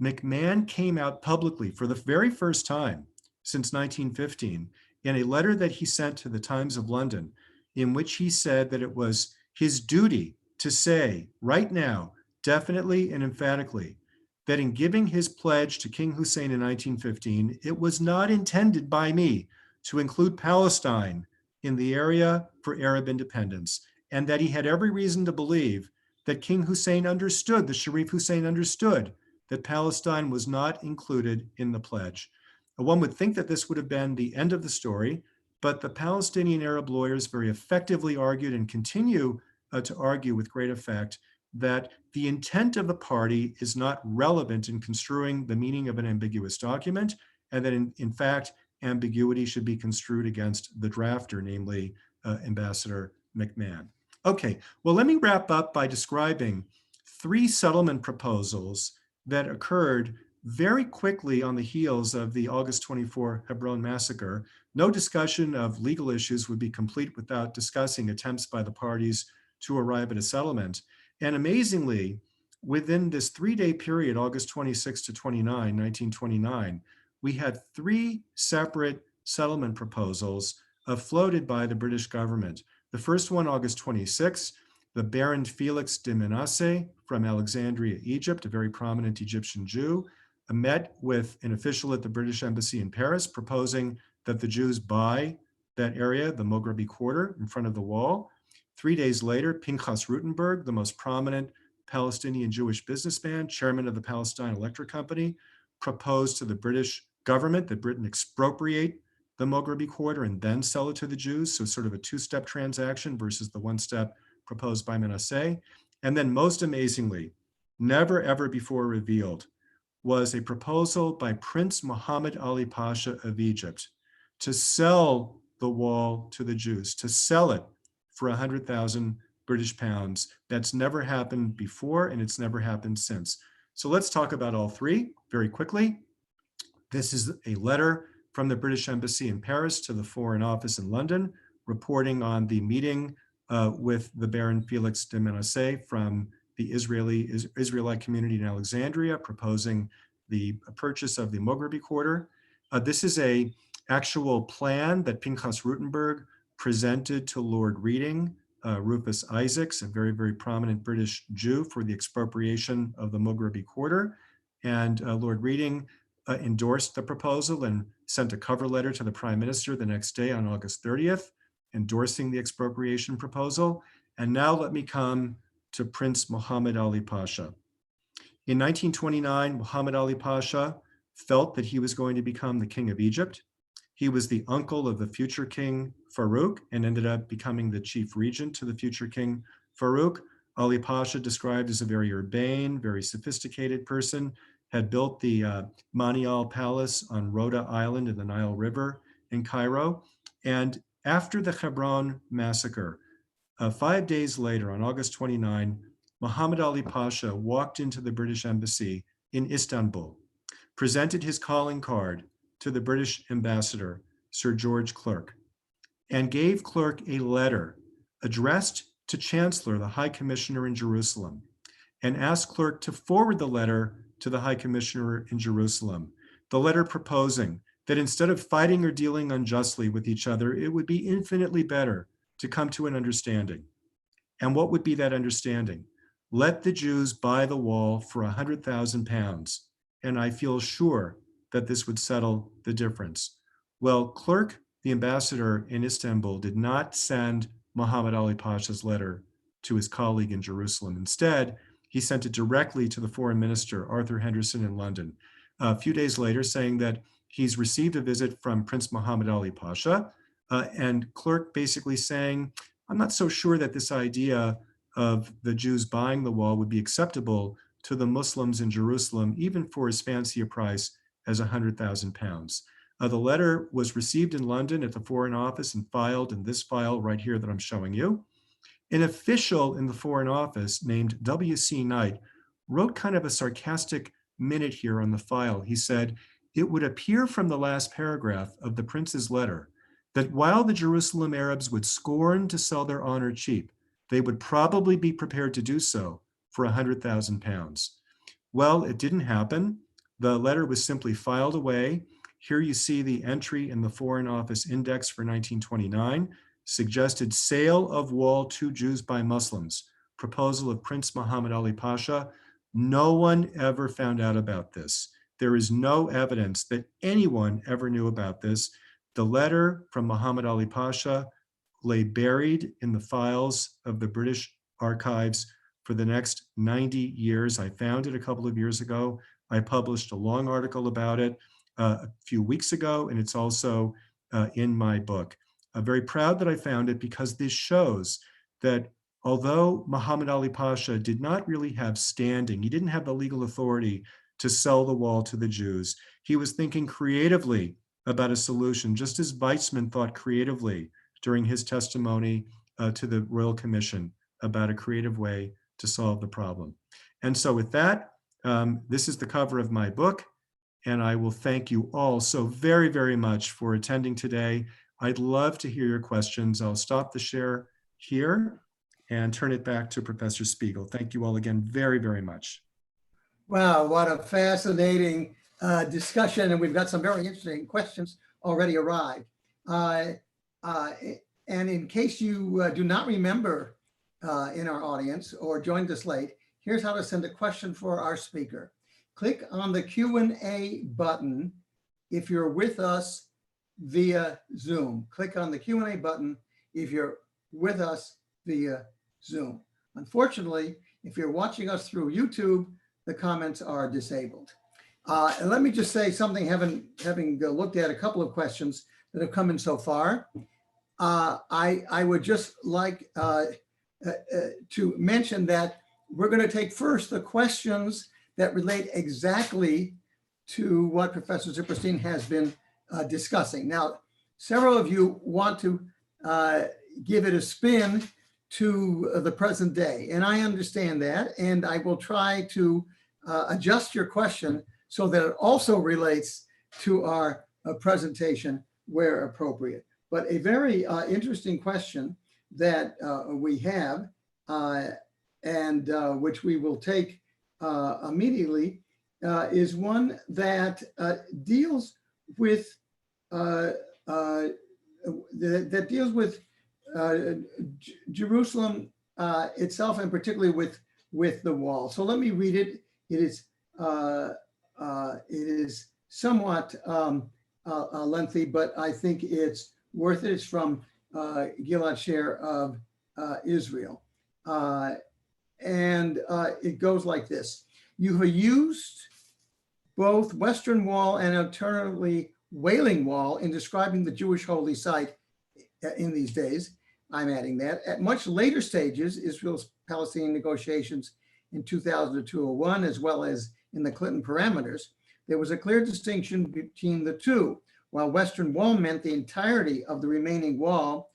McMahon came out publicly for the very first time since 1915 in a letter that he sent to the Times of London, in which he said that it was his duty to say right now, definitely and emphatically, that in giving his pledge to King Hussein in 1915, it was not intended by me to include Palestine in the area for Arab independence, and that he had every reason to believe that King Hussein understood, the Sharif Hussein understood, that Palestine was not included in the pledge. One would think that this would have been the end of the story, but the Palestinian Arab lawyers very effectively argued and continue to argue with great effect that the intent of the party is not relevant in construing the meaning of an ambiguous document, and that in fact, ambiguity should be construed against the drafter, namely Ambassador McMahon. Okay, well, let me wrap up by describing 3 settlement proposals that occurred very quickly on the heels of the August 24 Hebron massacre. No discussion of legal issues would be complete without discussing attempts by the parties to arrive at a settlement. And amazingly, within this 3-day period, August 26 to 29, 1929, we had 3 separate settlement proposals floated by the British government. The first one, August 26, the Baron Felix de Menasse from Alexandria, Egypt, a very prominent Egyptian Jew, met with an official at the British Embassy in Paris proposing that the Jews buy that area, the Mograbi Quarter, in front of the wall. 3 days later, Pinchas Rutenberg, the most prominent Palestinian Jewish businessman, chairman of the Palestine Electric Company, proposed to the British government that Britain expropriate the Mograbi Quarter and then sell it to the Jews, so sort of a 2-step transaction versus the 1-step proposed by Menasse. And then most amazingly, never ever before revealed, was a proposal by Prince Muhammad Ali Pasha of Egypt to sell the wall to the Jews, to sell it for 100,000 British pounds. That's never happened before, and it's never happened since. So let's talk about all 3 very quickly. This is a letter from the British Embassy in Paris to the Foreign Office in London, reporting on the meeting with the Baron Felix de Menasse from the Israelite community in Alexandria, proposing the purchase of the Mograbi Quarter. This is an actual plan that Pinchas Rutenberg presented to Lord Reading, Rufus Isaacs, a very, very prominent British Jew, for the expropriation of the Mograbi Quarter. And Lord Reading endorsed the proposal and sent a cover letter to the Prime Minister the next day on August 30th, endorsing the expropriation proposal. And now let me come to Prince Muhammad Ali Pasha. In 1929, Muhammad Ali Pasha felt that he was going to become the King of Egypt. He was the uncle of the future King Farouk and ended up becoming the chief regent to the future King Farouk. Ali Pasha, described as a very urbane, very sophisticated person, had built the Manial Palace on Rhoda Island in the Nile River in Cairo. And after the Hebron massacre, 5 days later, on August 29, Muhammad Ali Pasha walked into the British Embassy in Istanbul, presented his calling card to the British ambassador, Sir George Clerk, and gave Clerk a letter addressed to Chancellor, the High Commissioner in Jerusalem, and asked Clerk to forward the letter to the High Commissioner in Jerusalem, the letter proposing that instead of fighting or dealing unjustly with each other, it would be infinitely better to come to an understanding. And what would be that understanding? Let the Jews buy the wall for 100,000 pounds, and I feel sure that this would settle the difference. Well, Clerk, the ambassador in Istanbul, did not send Muhammad Ali Pasha's letter to his colleague in Jerusalem. Instead, he sent it directly to the foreign minister, Arthur Henderson, in London. A few days later, saying that he's received a visit from Prince Muhammad Ali Pasha, and Clerk basically saying, I'm not so sure that this idea of the Jews buying the wall would be acceptable to the Muslims in Jerusalem, even for as fancy a price as 100,000 pounds. The letter was received in London at the Foreign Office and filed in this file right here that I'm showing you. An official in the Foreign Office named W.C. Knight wrote kind of a sarcastic minute here on the file. He said, "It would appear from the last paragraph of the prince's letter that while the Jerusalem Arabs would scorn to sell their honor cheap, they would probably be prepared to do so for £100,000. Well, it didn't happen. The letter was simply filed away. Here you see the entry in the Foreign Office Index for 1929, suggested sale of wall to Jews by Muslims, proposal of Prince Muhammad Ali Pasha. No one ever found out about this. There is no evidence that anyone ever knew about this. The letter from Muhammad Ali Pasha lay buried in the files of the British archives for the next 90 years. I found it a couple of years ago. I published a long article about it a few weeks ago, and it's also in my book. I'm very proud that I found it because this shows that although Muhammad Ali Pasha did not really have standing, he didn't have the legal authority to sell the wall to the Jews, he was thinking creatively about a solution, just as Weizmann thought creatively during his testimony to the Royal Commission about a creative way to solve the problem. And so with that, this is the cover of my book, and I will thank you all so very, very much for attending today. I'd love to hear your questions. I'll stop the share here and turn it back to Professor Spiegel. Thank you all again very, very much. Wow, what a fascinating discussion. And we've got some very interesting questions already arrived. And in case you do not remember in our audience or joined us late, here's how to send a question for our speaker. Click on the Q&A button if you're with us via Zoom. Click on the Q&A button if you're with us via Zoom. Unfortunately, if you're watching us through YouTube, the comments are disabled. And let me just say something, having looked at a couple of questions that have come in so far. I would just like to mention that we're going to take first the questions that relate exactly to what Professor Zipperstein has been discussing. Now, several of you want to give it a spin to the present day, and I understand that, and I will try to adjust your question so that it also relates to our presentation where appropriate. But a very interesting question that we have, and which we will take immediately, is one that deals with Jerusalem itself, and particularly with the wall. So let me read it. It is somewhat lengthy, but I think it's worth it. It's from Gilad Sher of Israel. And it goes like this. You have used both Western Wall and alternatively Wailing Wall in describing the Jewish holy site in these days. I'm adding that. At much later stages, Israel's Palestinian negotiations in 2000 to 2001, as well as in the Clinton parameters, there was a clear distinction between the two. While Western Wall meant the entirety of the remaining wall,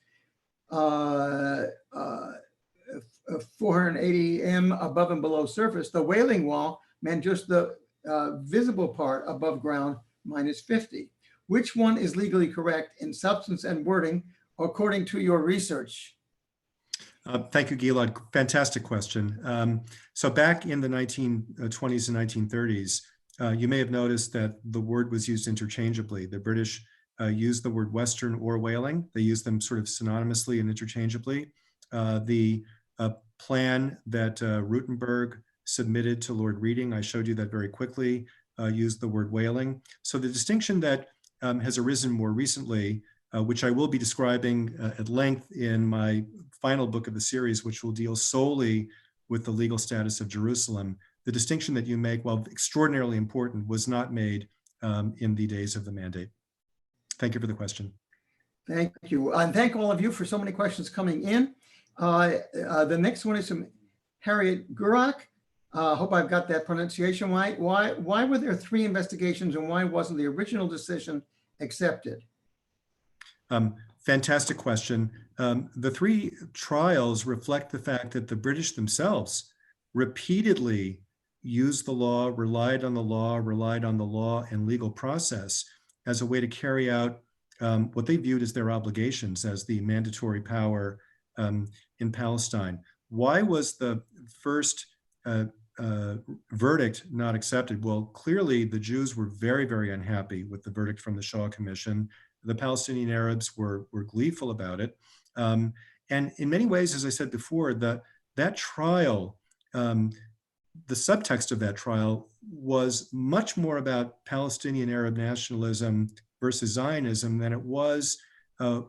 480 m above and below surface, the Wailing Wall meant just the visible part above ground minus 50. Which one is legally correct in substance and wording according to your research? Thank you, Gilad. Fantastic question. So back in the 1920s and 1930s, you may have noticed that the word was used interchangeably. The British used the word Western or Wailing. They used them sort of synonymously and interchangeably. The plan that Rutenberg submitted to Lord Reading, I showed you that very quickly, used the word Wailing. So the distinction that has arisen more recently, which I will be describing at length in my final book of the series, which will deal solely with the legal status of Jerusalem. The distinction that you make, while extraordinarily important, was not made in the days of the mandate. Thank you for the question. Thank you. And thank all of you for so many questions coming in. The next one is from Harriet Gurak. Hope I've got that pronunciation right. Why were there 3 investigations, and why wasn't the original decision accepted? Fantastic question. The three trials reflect the fact that the British themselves repeatedly used the law, relied on the law and legal process as a way to carry out what they viewed as their obligations as the mandatory power in Palestine. Why was the first verdict not accepted? Well, clearly the Jews were very, very unhappy with the verdict from the Shaw Commission. The Palestinian Arabs were gleeful about it. And in many ways, as I said before, that trial, the subtext of that trial was much more about Palestinian Arab nationalism versus Zionism than it was a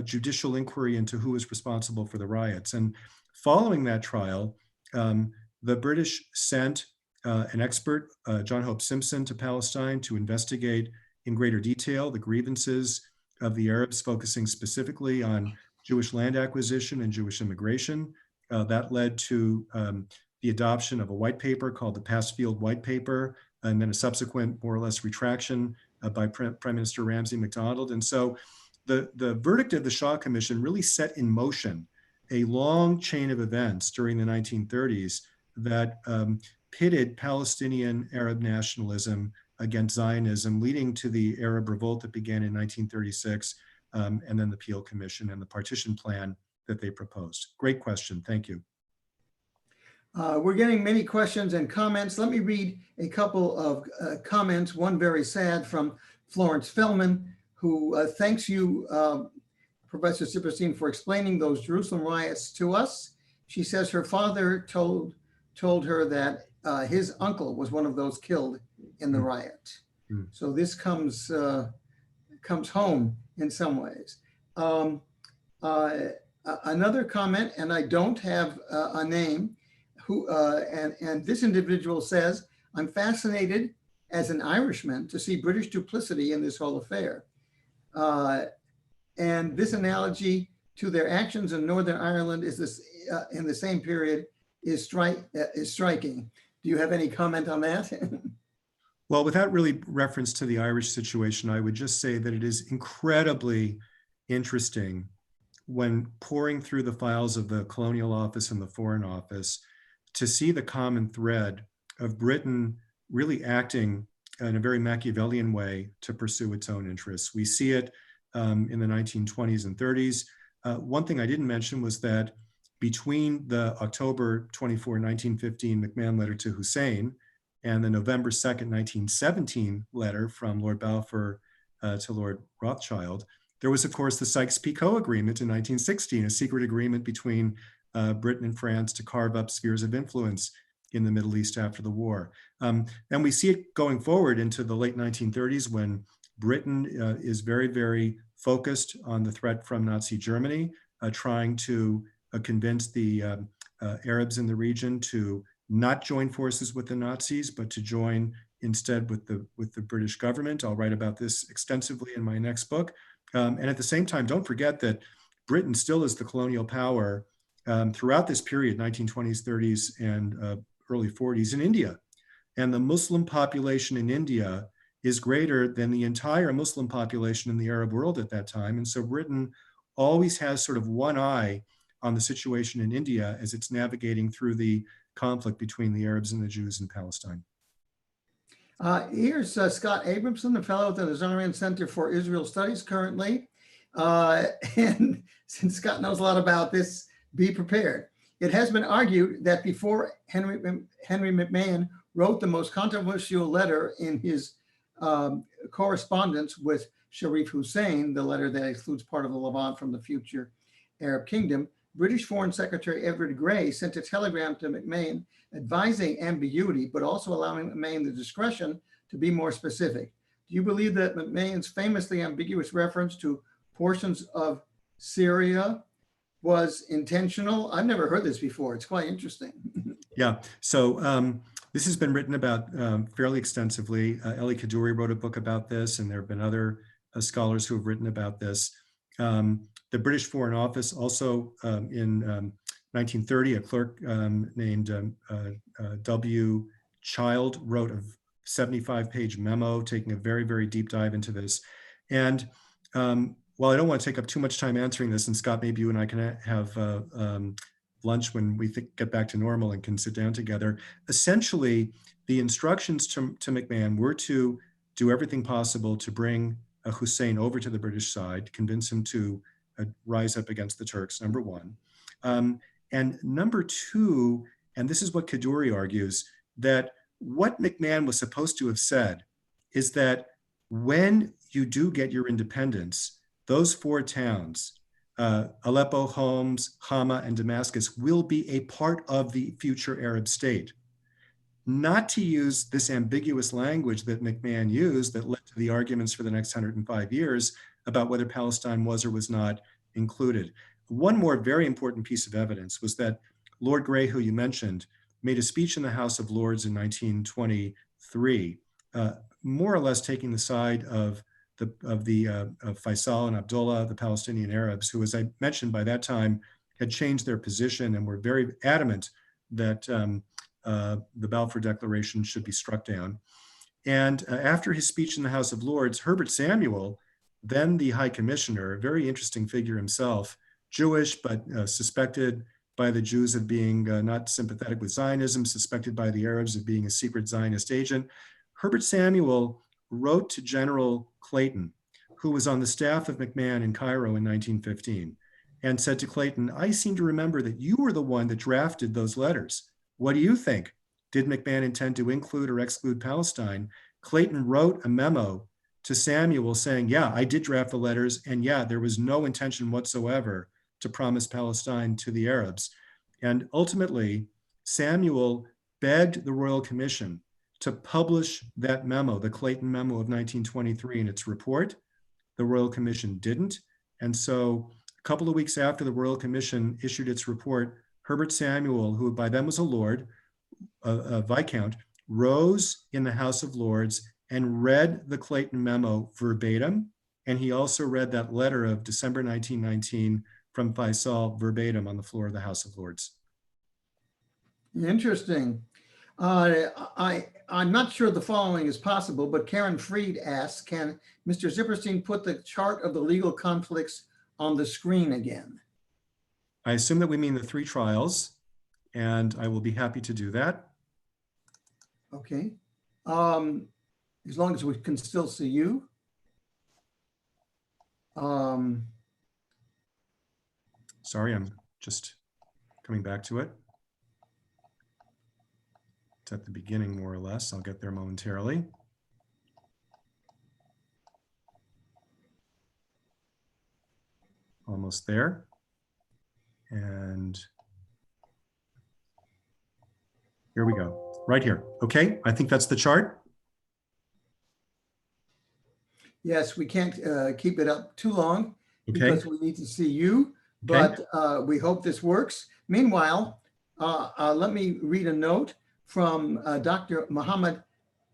judicial inquiry into who was responsible for the riots. And following that trial, the British sent an expert, John Hope Simpson, to Palestine to investigate in greater detail the grievances of the Arabs, focusing specifically on Jewish land acquisition and Jewish immigration. That led to the adoption of a white paper called the Passfield White Paper, and then a subsequent more or less retraction by Prime Minister Ramsay MacDonald. And so the verdict of the Shaw Commission really set in motion a long chain of events during the 1930s that pitted Palestinian Arab nationalism against Zionism, leading to the Arab revolt that began in 1936, and then the Peel Commission and the partition plan that they proposed. Great question. Thank you. We're getting many questions and comments. Let me read a couple of comments, one very sad from Florence Fellman, who thanks you, Professor Zipperstein, for explaining those Jerusalem riots to us. She says her father told her that his uncle was one of those killed in the riot. So this comes home in some ways. Another comment, and I don't have a name, and this individual says, I'm fascinated as an Irishman to see British duplicity in this whole affair. And this analogy to their actions in Northern Ireland is this in the same period is striking. Do you have any comment on that? Well, without really reference to the Irish situation, I would just say that it is incredibly interesting when poring through the files of the Colonial Office and the Foreign Office to see the common thread of Britain really acting in a very Machiavellian way to pursue its own interests. We see it in the 1920s and 30s. One thing I didn't mention was that between the October 24, 1915 McMahon letter to Hussein and the November 2nd, 1917 letter from Lord Balfour to Lord Rothschild, there was, of course, the Sykes-Picot Agreement in 1916, a secret agreement between Britain and France to carve up spheres of influence in the Middle East after the war. And we see it going forward into the late 1930s when Britain is very, very focused on the threat from Nazi Germany, trying to convince the Arabs in the region to not join forces with the Nazis, but to join instead with the British government. I'll write about this extensively in my next book. And at the same time, don't forget that Britain still is the colonial power throughout this period, 1920s, 30s, and early 40s in India. And the Muslim population in India is greater than the entire Muslim population in the Arab world at that time. And so Britain always has sort of one eye on the situation in India as it's navigating through the conflict between the Arabs and the Jews in Palestine. Here's Scott Abramson, a fellow at the Nazarian Center for Israel Studies currently. And since Scott knows a lot about this, be prepared. It has been argued that before Henry McMahon wrote the most controversial letter in his correspondence with Sharif Hussein, the letter that excludes part of the Levant from the future Arab kingdom, British Foreign Secretary Edward Grey sent a telegram to McMahon advising ambiguity, but also allowing McMahon the discretion to be more specific. Do you believe that McMahon's famously ambiguous reference to portions of Syria was intentional? I've never heard this before. It's quite interesting. Yeah, so this has been written about fairly extensively. Elie Kaddouri wrote a book about this, and there have been other scholars who have written about this. The British Foreign Office also in 1930, a clerk named W. Child wrote 75-page memo, taking a very, very deep dive into this. And while I don't want to take up too much time answering this, and Scott, maybe you and I can have lunch when we get back to normal and can sit down together. Essentially, the instructions to McMahon were to do everything possible to bring Hussein over to the British side, convince him to rise up against the Turks, number one. And number two, and this is what Kadoorie argues, that what McMahon was supposed to have said is that when you do get your independence, those four towns, Aleppo, Homs, Hama, and Damascus, will be a part of the future Arab state. Not to use this ambiguous language that McMahon used that led to the arguments for the next 105 years about whether Palestine was or was not included. One more very important piece of evidence was that Lord Grey, who you mentioned, made a speech in the House of Lords in 1923, more or less taking the side of Faisal and Abdullah, the Palestinian Arabs, who, as I mentioned by that time, had changed their position and were very adamant that the Balfour Declaration should be struck down. And after his speech in the House of Lords, Herbert Samuel, then the High Commissioner, a very interesting figure himself, Jewish, but suspected by the Jews of being not sympathetic with Zionism, suspected by the Arabs of being a secret Zionist agent. Herbert Samuel wrote to General Clayton, who was on the staff of McMahon in Cairo in 1915, and said to Clayton, I seem to remember that you were the one that drafted those letters. What do you think? Did McMahon intend to include or exclude Palestine? Clayton wrote a memo to Samuel saying, yeah, I did draft the letters, and yeah, there was no intention whatsoever to promise Palestine to the Arabs. And ultimately, Samuel begged the Royal Commission to publish that memo, the Clayton memo of 1923, in its report. The Royal Commission didn't. And so a couple of weeks after the Royal Commission issued its report, Herbert Samuel, who by then was a lord, a viscount, rose in the House of Lords and read the Clayton memo verbatim. And he also read that letter of December 1919 from Faisal verbatim on the floor of the House of Lords. Interesting. I'm not sure the following is possible, but Karen Freed asks, can Mr. Zipperstein put the chart of the legal conflicts on the screen again? I assume that we mean the three trials, and I will be happy to do that. Okay. As long as we can still see you. Sorry, I'm just coming back to it. It's at the beginning, more or less. I'll get there momentarily. Almost there. And here we go, right here. Okay, I think that's the chart. Yes, we can't keep it up too long because we need to see you, Okay. but we hope this works. Meanwhile, let me read a note from Dr. Muhammad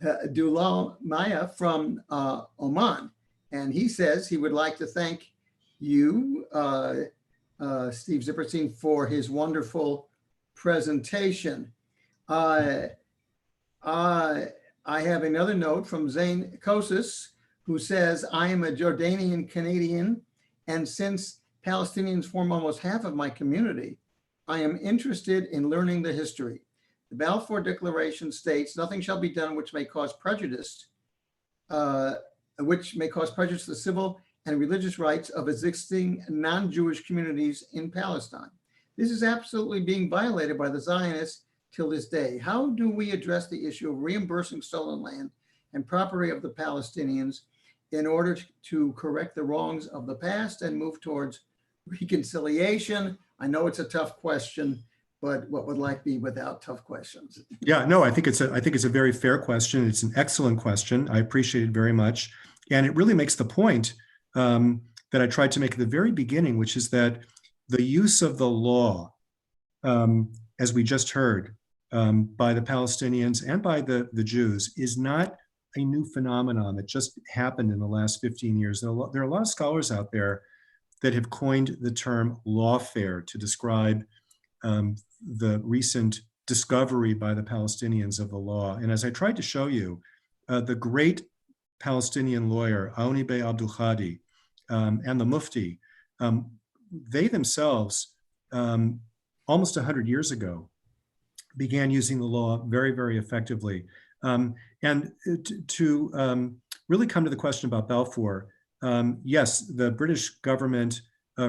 Dulal Maya from Oman. And he says he would like to thank you, Steve Zipperstein, for his wonderful presentation. I have another note from Zain Kosis, who says, I am a Jordanian Canadian, and since Palestinians form almost half of my community, I am interested in learning the history. The Balfour Declaration states, nothing shall be done which may cause prejudice, to the civil and religious rights of existing non-Jewish communities in Palestine. This is absolutely being violated by the Zionists till this day. How do we address the issue of reimbursing stolen land and property of the Palestinians in order to correct the wrongs of the past and move towards reconciliation? I know it's a tough question, but what would life be without tough questions? Yeah, no, I think it's a very fair question. It's an excellent question. I appreciate it very much. And it really makes the point that I tried to make at the very beginning, which is that the use of the law, as we just heard, by the Palestinians and by the Jews, is not a new phenomenon that just happened in the last 15 years. There are a lot of scholars out there that have coined the term lawfare to describe the recent discovery by the Palestinians of the law. And as I tried to show you, the great Palestinian lawyer, Aouni Bey Abdul Hadi, and the Mufti, they themselves, almost 100 years ago, began using the law very, very effectively. And to really come to the question about Balfour, yes, the British government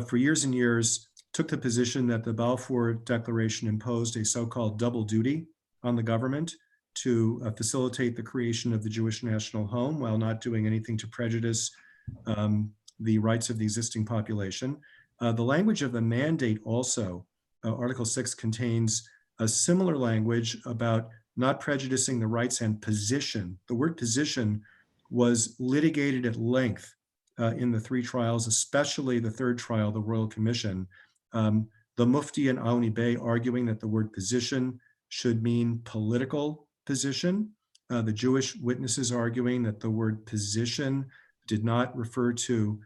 for years and years took the position that the Balfour Declaration imposed a so-called double duty on the government to facilitate the creation of the Jewish national home while not doing anything to prejudice the rights of the existing population. The language of the mandate also, Article 6 contains a similar language about not prejudicing the rights and position. The word position was litigated at length in the three trials, especially the third trial, the Royal Commission. The Mufti and Aouni Bey arguing that the word position should mean political position. The Jewish witnesses arguing that the word position did not refer to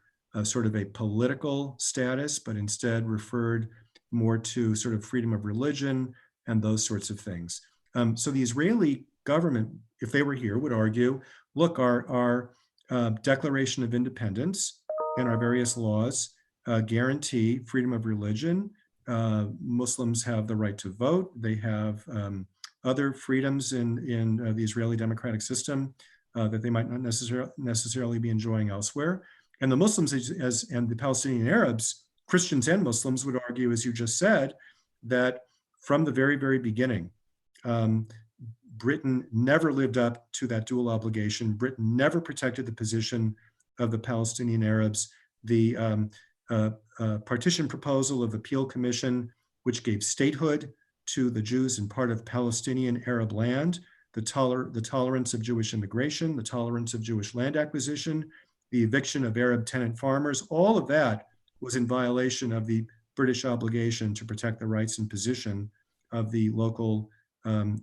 sort of a political status, but instead referred more to sort of freedom of religion and those sorts of things. So the Israeli government, if they were here, would argue, look, our Declaration of Independence and our various laws guarantee freedom of religion. Muslims have the right to vote. They have other freedoms in the Israeli democratic system that they might not necessarily be enjoying elsewhere. And the Muslims and the Palestinian Arabs, Christians and Muslims, would argue, as you just said, that from the very, very beginning, Britain never lived up to that dual obligation. Britain never protected the position of the Palestinian Arabs. The partition proposal of the Peel Commission, which gave statehood to the Jews in part of Palestinian Arab land, the tolerance of Jewish immigration, the tolerance of Jewish land acquisition, the eviction of Arab tenant farmers, all of that was in violation of the British obligation to protect the rights and position of the local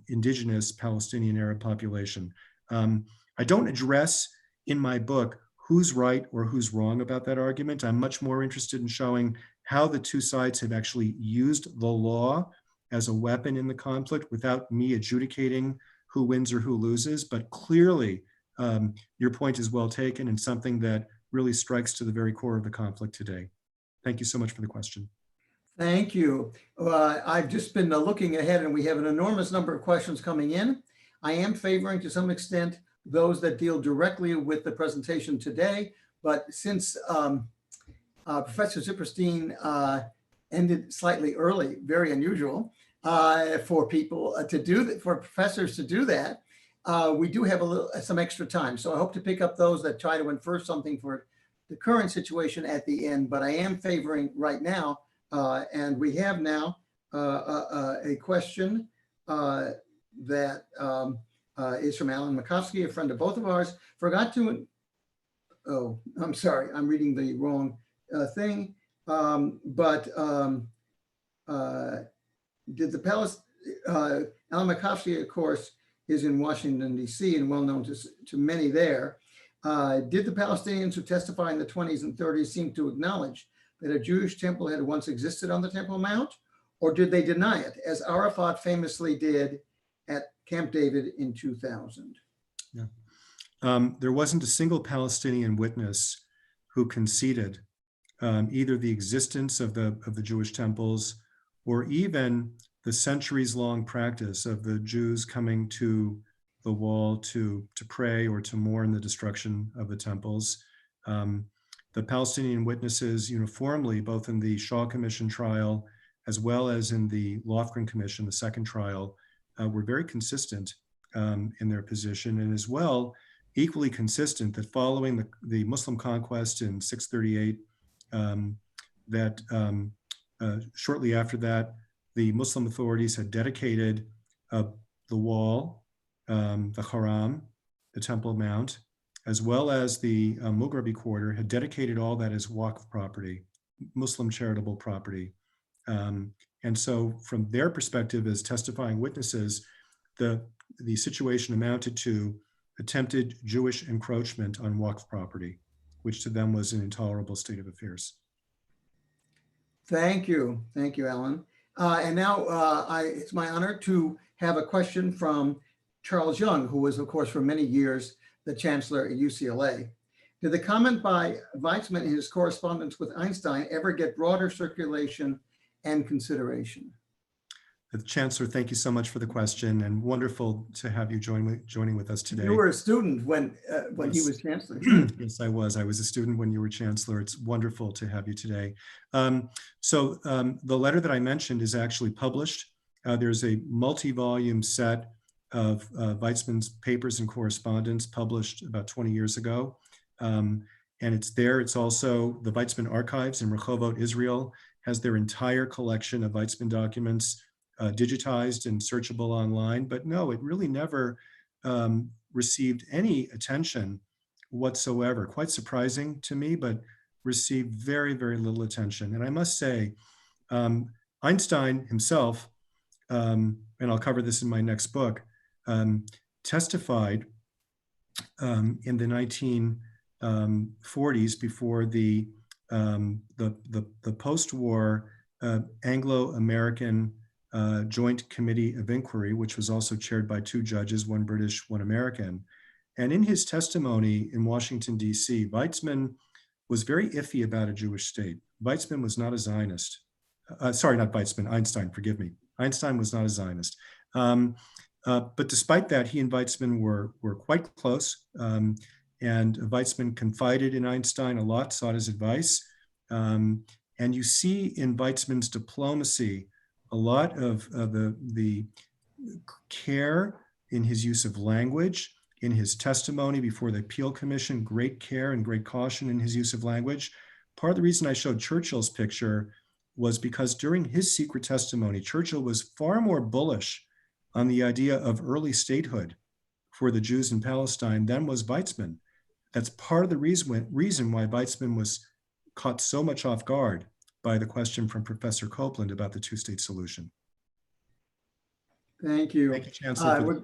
indigenous Palestinian Arab population. I don't address in my book who's right or who's wrong about that argument. I'm much more interested in showing how the two sides have actually used the law as a weapon in the conflict without me adjudicating who wins or who loses. But clearly, your point is well taken and something that really strikes to the very core of the conflict today. Thank you so much for the question. Thank you. I've just been looking ahead and we have an enormous number of questions coming in. I am favoring to some extent those that deal directly with the presentation today, but since Professor Zipperstein ended slightly early, very unusual for people to do that, for professors to do that, we do have some extra time. So I hope to pick up those that try to infer something for the current situation at the end, but I am favoring right now. And we have now a question that is from Alan Makovsky, a friend of both of ours. Forgot to, oh, I'm sorry, I'm reading the wrong thing. Alan Makovsky, of course, is in Washington, D.C. and well known to many there. Did the Palestinians who testified in the 20s and 30s seem to acknowledge that a Jewish temple had once existed on the Temple Mount, or did they deny it, as Arafat famously did at Camp David in 2000? Yeah. There wasn't a single Palestinian witness who conceded either the existence of the Jewish temples or even the centuries-long practice of the Jews coming to the wall to pray or to mourn the destruction of the temples. The Palestinian witnesses uniformly, both in the Shaw Commission trial, as well as in the Lofgren Commission, the second trial, were very consistent in their position, and as well, equally consistent that following the Muslim conquest in 638, shortly after that, the Muslim authorities had dedicated the wall, the Haram, the Temple Mount, as well as the Mughrabi quarter, had dedicated all that as Waqf property, Muslim charitable property. And so from their perspective as testifying witnesses, the situation amounted to attempted Jewish encroachment on Waqf property, which to them was an intolerable state of affairs. Thank you. Thank you, Alan. And now it's my honor to have a question from Charles Young, who was, of course, for many years, the chancellor at UCLA. Did the comment by Weizmann in his correspondence with Einstein ever get broader circulation and consideration? Chancellor, thank you so much for the question, and wonderful to have you joining with us today. You were a student when he Yes. was chancellor. Yes, I was. I was a student when you were chancellor. It's wonderful to have you today. The letter that I mentioned is actually published. There's a multi-volume set of Weizmann's papers and correspondence published about 20 years ago. And it's there. It's also the Weizmann Archives in Rehovot, Israel, has their entire collection of Weizmann documents digitized and searchable online. But no, it really never received any attention whatsoever. Quite surprising to me, but received very, very little attention. And I must say, Einstein himself, and I'll cover this in my next book, testified in the 1940s before the post-war Anglo-American Joint Committee of Inquiry, which was also chaired by two judges, one British, one American. And in his testimony in Washington, D.C., Weizmann was very iffy about a Jewish state. Weizmann was not a Zionist. Sorry, not Weizmann, Einstein, forgive me. Einstein was not a Zionist. But despite that, he and Weizmann were quite close. And Weizmann confided in Einstein a lot, sought his advice. And you see in Weizmann's diplomacy a lot of the care in his use of language, in his testimony before the Appeal Commission, great care and great caution in his use of language. Part of the reason I showed Churchill's picture was because during his secret testimony, Churchill was far more bullish on the idea of early statehood for the Jews in Palestine than was Weizmann. That's part of the reason why Weizmann was caught so much off guard by the question from Professor Copeland about the two-state solution. Thank you. Thank you, Chancellor.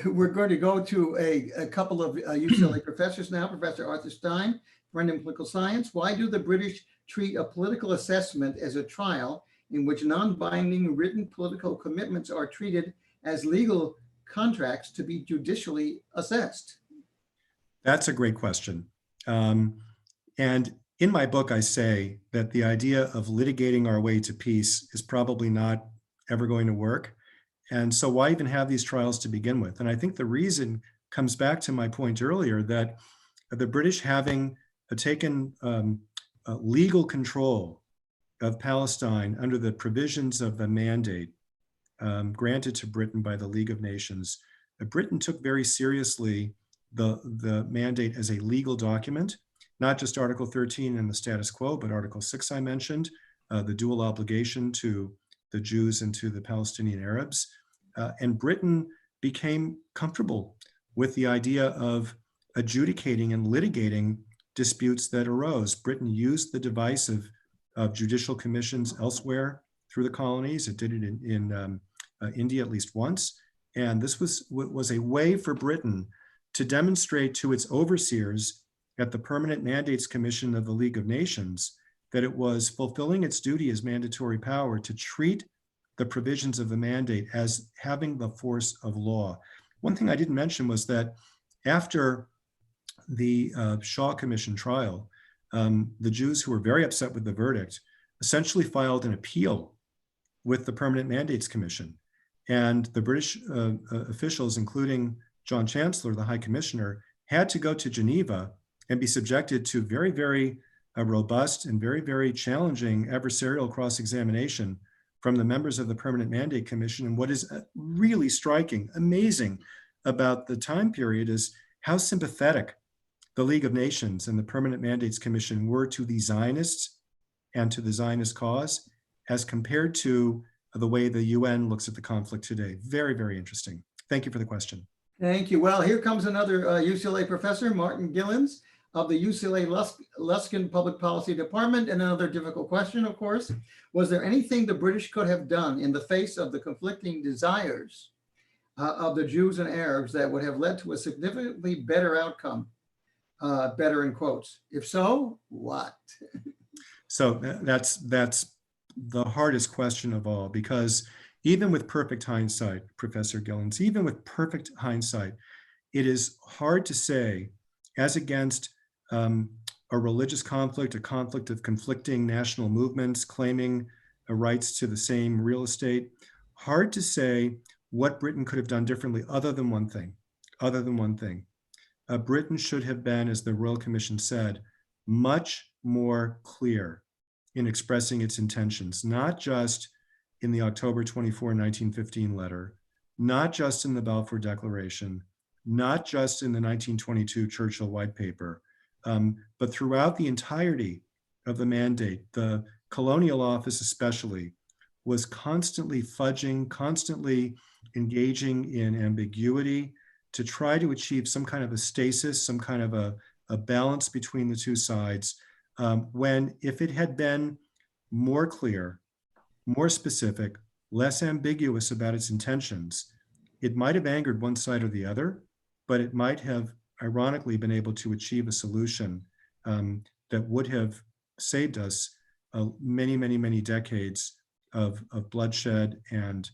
We're going to go to a couple of UCLA professors now. Professor Arthur Stein, friend in political science. Why do the British treat a political assessment as a trial in which non-binding written political commitments are treated as legal contracts to be judicially assessed? That's a great question. And in my book, I say that the idea of litigating our way to peace is probably not ever going to work. And so why even have these trials to begin with? And I think the reason comes back to my point earlier that the British, having taken legal control of Palestine under the provisions of the mandate granted to Britain by the League of Nations, Britain took very seriously the mandate as a legal document, not just Article 13 and the status quo, but Article 6 I mentioned, the dual obligation to the Jews and to the Palestinian Arabs. And Britain became comfortable with the idea of adjudicating and litigating disputes that arose. Britain used the device of judicial commissions elsewhere through the colonies. It did it in India at least once. And this was a way for Britain to demonstrate to its overseers at the Permanent Mandates Commission of the League of Nations that it was fulfilling its duty as mandatory power to treat the provisions of the mandate as having the force of law. One thing I didn't mention was that after the Shaw Commission trial, the Jews who were very upset with the verdict essentially filed an appeal with the Permanent Mandates Commission. And the British officials, including John Chancellor, the High Commissioner, had to go to Geneva and be subjected to very, very robust and very, very challenging adversarial cross-examination from the members of the Permanent Mandate Commission. And what is really striking, amazing about the time period is how sympathetic the League of Nations and the Permanent Mandates Commission were to the Zionists and to the Zionist cause as compared to the way the UN looks at the conflict today. Very, very interesting. Thank you for the question. Thank you. Well, here comes another UCLA professor, Martin Gillens of the UCLA Lofgren Public Policy Department. And another difficult question, of course. Was there anything the British could have done in the face of the conflicting desires of the Jews and Arabs that would have led to a significantly better outcome? Better in quotes. If so, what? So that's the hardest question of all, because even with perfect hindsight, Professor Gillens, even with perfect hindsight, it is hard to say, as against a religious conflict, a conflict of conflicting national movements claiming rights to the same real estate, hard to say what Britain could have done differently other than one thing, Britain should have been, as the Royal Commission said, much more clear in expressing its intentions, not just in the October 24, 1915 letter, not just in the Balfour Declaration, not just in the 1922 Churchill White Paper, but throughout the entirety of the mandate. The Colonial Office especially was constantly fudging, constantly engaging in ambiguity to try to achieve some kind of a stasis, some kind of a balance between the two sides, when if it had been more clear, more specific, less ambiguous about its intentions, it might have angered one side or the other, but it might have ironically been able to achieve a solution that would have saved us many, many, many decades of bloodshed and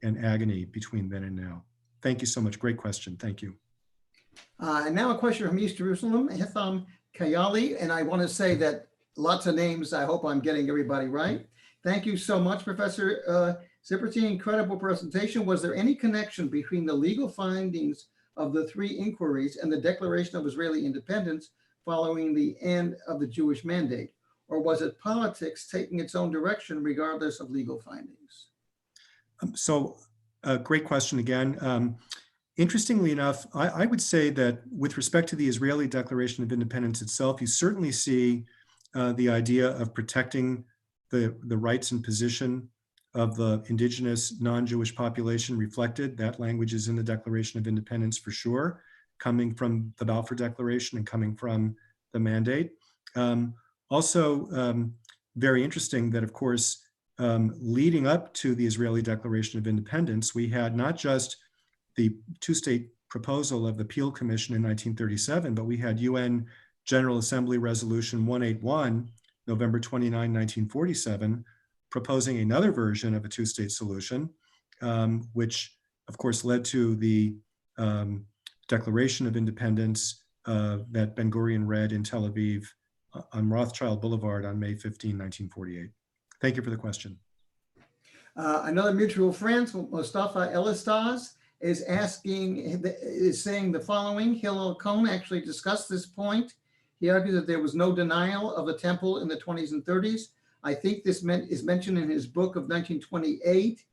agony between then and now. Thank you so much. Great question. Thank you. And now a question from East Jerusalem, Hitham Kayali. And I want to say that lots of names. I hope I'm getting everybody right. Thank you so much, Professor Zipperty. Incredible presentation. Was there any connection between the legal findings of the three inquiries and the Declaration of Israeli Independence following the end of the Jewish mandate? Or was it politics taking its own direction regardless of legal findings? Great question again. Interestingly enough, I would say that with respect to the Israeli Declaration of Independence itself, you certainly see the idea of protecting the rights and position of the indigenous non-Jewish population reflected. That language is in the Declaration of Independence for sure, coming from the Balfour Declaration and coming from the mandate. Also, very interesting that, of course, leading up to the Israeli Declaration of Independence, we had not just the two-state proposal of the Peel Commission in 1937, but we had UN General Assembly Resolution 181, November 29, 1947, proposing another version of a two-state solution, which of course led to the Declaration of Independence that Ben-Gurion read in Tel Aviv on Rothschild Boulevard on May 15, 1948. Thank you for the question. Another mutual friend, Mustafa Elistaz, is saying the following. Hillel Cohn actually discussed this point. He argued that there was no denial of the temple in the 20s and 30s. I think this is mentioned in his book of 1928,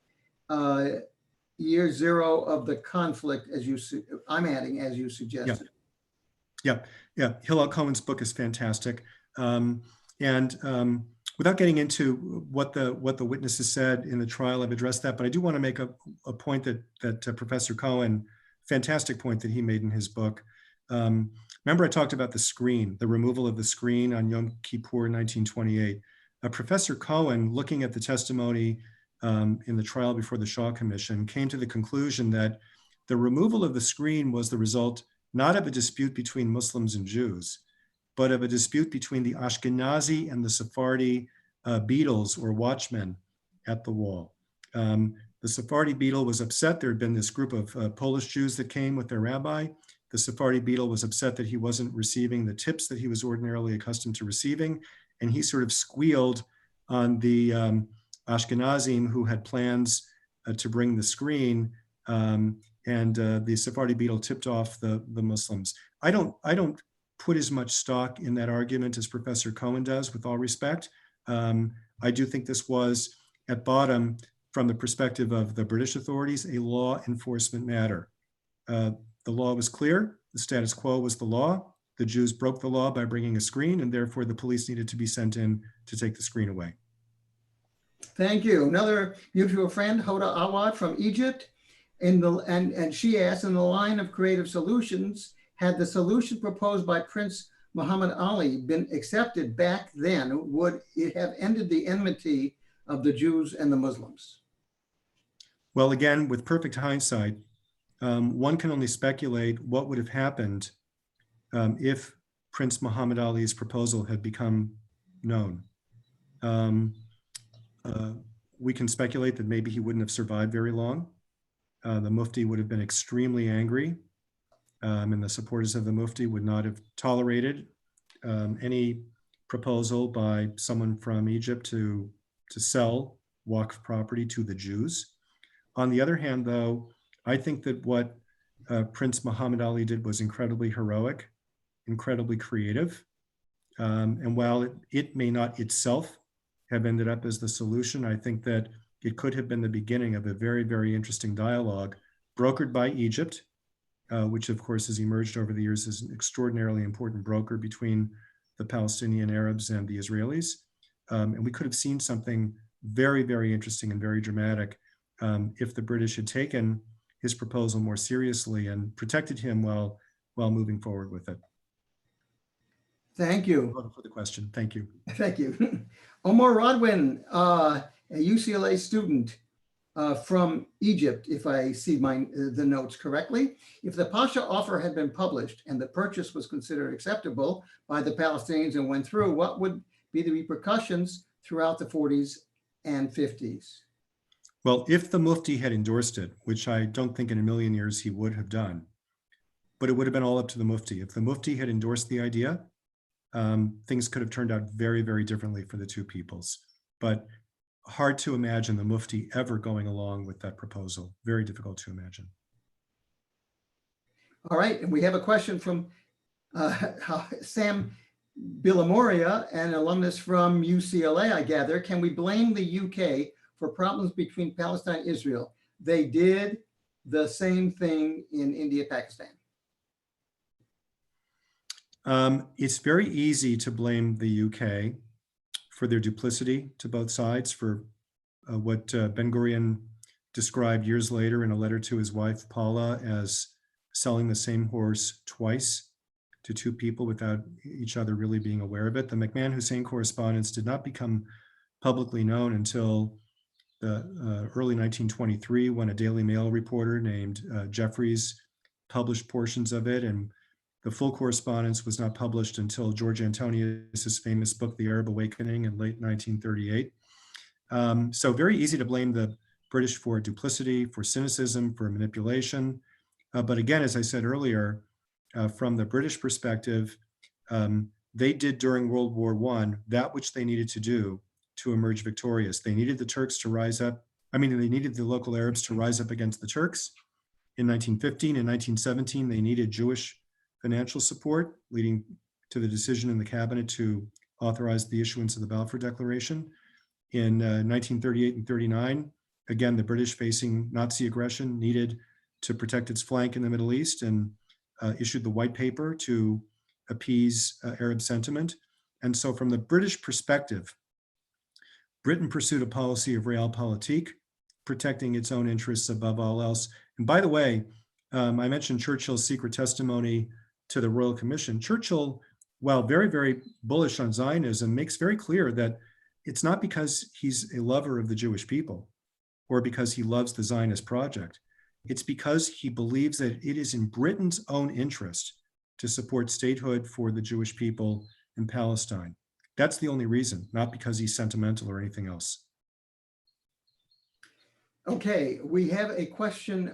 year zero of the conflict, as I'm adding, as you suggested. Yeah. Hillel Cohen's book is fantastic. Without getting into what the witnesses said in the trial, I've addressed that, but I do want to make a point that Professor Cohen, fantastic point that he made in his book. Remember I talked about the screen, the removal of the screen on Yom Kippur 1928. Professor Cohen, looking at the testimony in the trial before the Shaw Commission, came to the conclusion that the removal of the screen was the result not of a dispute between Muslims and Jews, but of a dispute between the Ashkenazi and the Sephardi beadles or watchmen at the wall. The Sephardi beadle was upset. There had been this group of Polish Jews that came with their rabbi. The Sephardi beadle was upset that he wasn't receiving the tips that he was ordinarily accustomed to receiving. And he sort of squealed on the Ashkenazim who had plans to bring the screen. The Sephardi beadle tipped off the Muslims. I don't put as much stock in that argument as Professor Cohen does, with all respect. I do think this was, at bottom, from the perspective of the British authorities, a law enforcement matter. The law was clear. The status quo was the law. The Jews broke the law by bringing a screen, and therefore the police needed to be sent in to take the screen away. Thank you. Another mutual friend, Hoda Awad from Egypt, and she asked, in the line of creative solutions, had the solution proposed by Prince Muhammad Ali been accepted back then, would it have ended the enmity of the Jews and the Muslims? Well, again, with perfect hindsight, one can only speculate what would have happened if Prince Muhammad Ali's proposal had become known. we can speculate that maybe he wouldn't have survived very long. The Mufti would have been extremely angry, and the supporters of the Mufti would not have tolerated any proposal by someone from Egypt to sell Waqf property to the Jews. On the other hand, though, I think that what Prince Muhammad Ali did was incredibly heroic, incredibly creative. And while it may not itself have ended up as the solution, I think that it could have been the beginning of a very, very interesting dialogue brokered by Egypt, which of course has emerged over the years as an extraordinarily important broker between the Palestinian Arabs and the Israelis. And we could have seen something very, very interesting and very dramatic if the British had taken his proposal more seriously and protected him while moving forward with it. Thank you. For the question. Thank you. Thank you. Omar Rodwin, a UCLA student from Egypt, if I see the notes correctly. If the Pasha offer had been published and the purchase was considered acceptable by the Palestinians and went through, what would be the repercussions throughout the 40s and 50s? Well, if the Mufti had endorsed it, which I don't think in a million years he would have done, but it would have been all up to the Mufti. If the Mufti had endorsed the idea, things could have turned out very, very differently for the two peoples. But hard to imagine the Mufti ever going along with that proposal. Very difficult to imagine. All right, and we have a question from Sam Billamoria, an alumnus from UCLA, I gather. Can we blame the UK for problems between Palestine and Israel? They did the same thing in India, Pakistan. It's very easy to blame the UK for their duplicity to both sides, for what Ben-Gurion described years later in a letter to his wife, Paula, as selling the same horse twice to two people without each other really being aware of it. The McMahon-Hussein correspondence did not become publicly known until the early 1923, when a Daily Mail reporter named Jeffries published portions of it, and the full correspondence was not published until George Antonius's famous book, The Arab Awakening, in late 1938. So very easy to blame the British for duplicity, for cynicism, for manipulation. But again, as I said earlier, from the British perspective, they did during World War I that which they needed to do to emerge victorious. They needed the Turks to rise up. They needed the local Arabs to rise up against the Turks. In 1915 and 1917, they needed Jewish financial support, leading to the decision in the cabinet to authorize the issuance of the Balfour Declaration. In 1938 and 39, again, the British, facing Nazi aggression, needed to protect its flank in the Middle East and issued the white paper to appease Arab sentiment. And so from the British perspective, Britain pursued a policy of realpolitik, protecting its own interests above all else. And by the way, I mentioned Churchill's secret testimony to the Royal Commission. Churchill, while very, very bullish on Zionism, makes very clear that it's not because he's a lover of the Jewish people or because he loves the Zionist project. It's because he believes that it is in Britain's own interest to support statehood for the Jewish people in Palestine. That's the only reason, not because he's sentimental or anything else. Okay, we have a question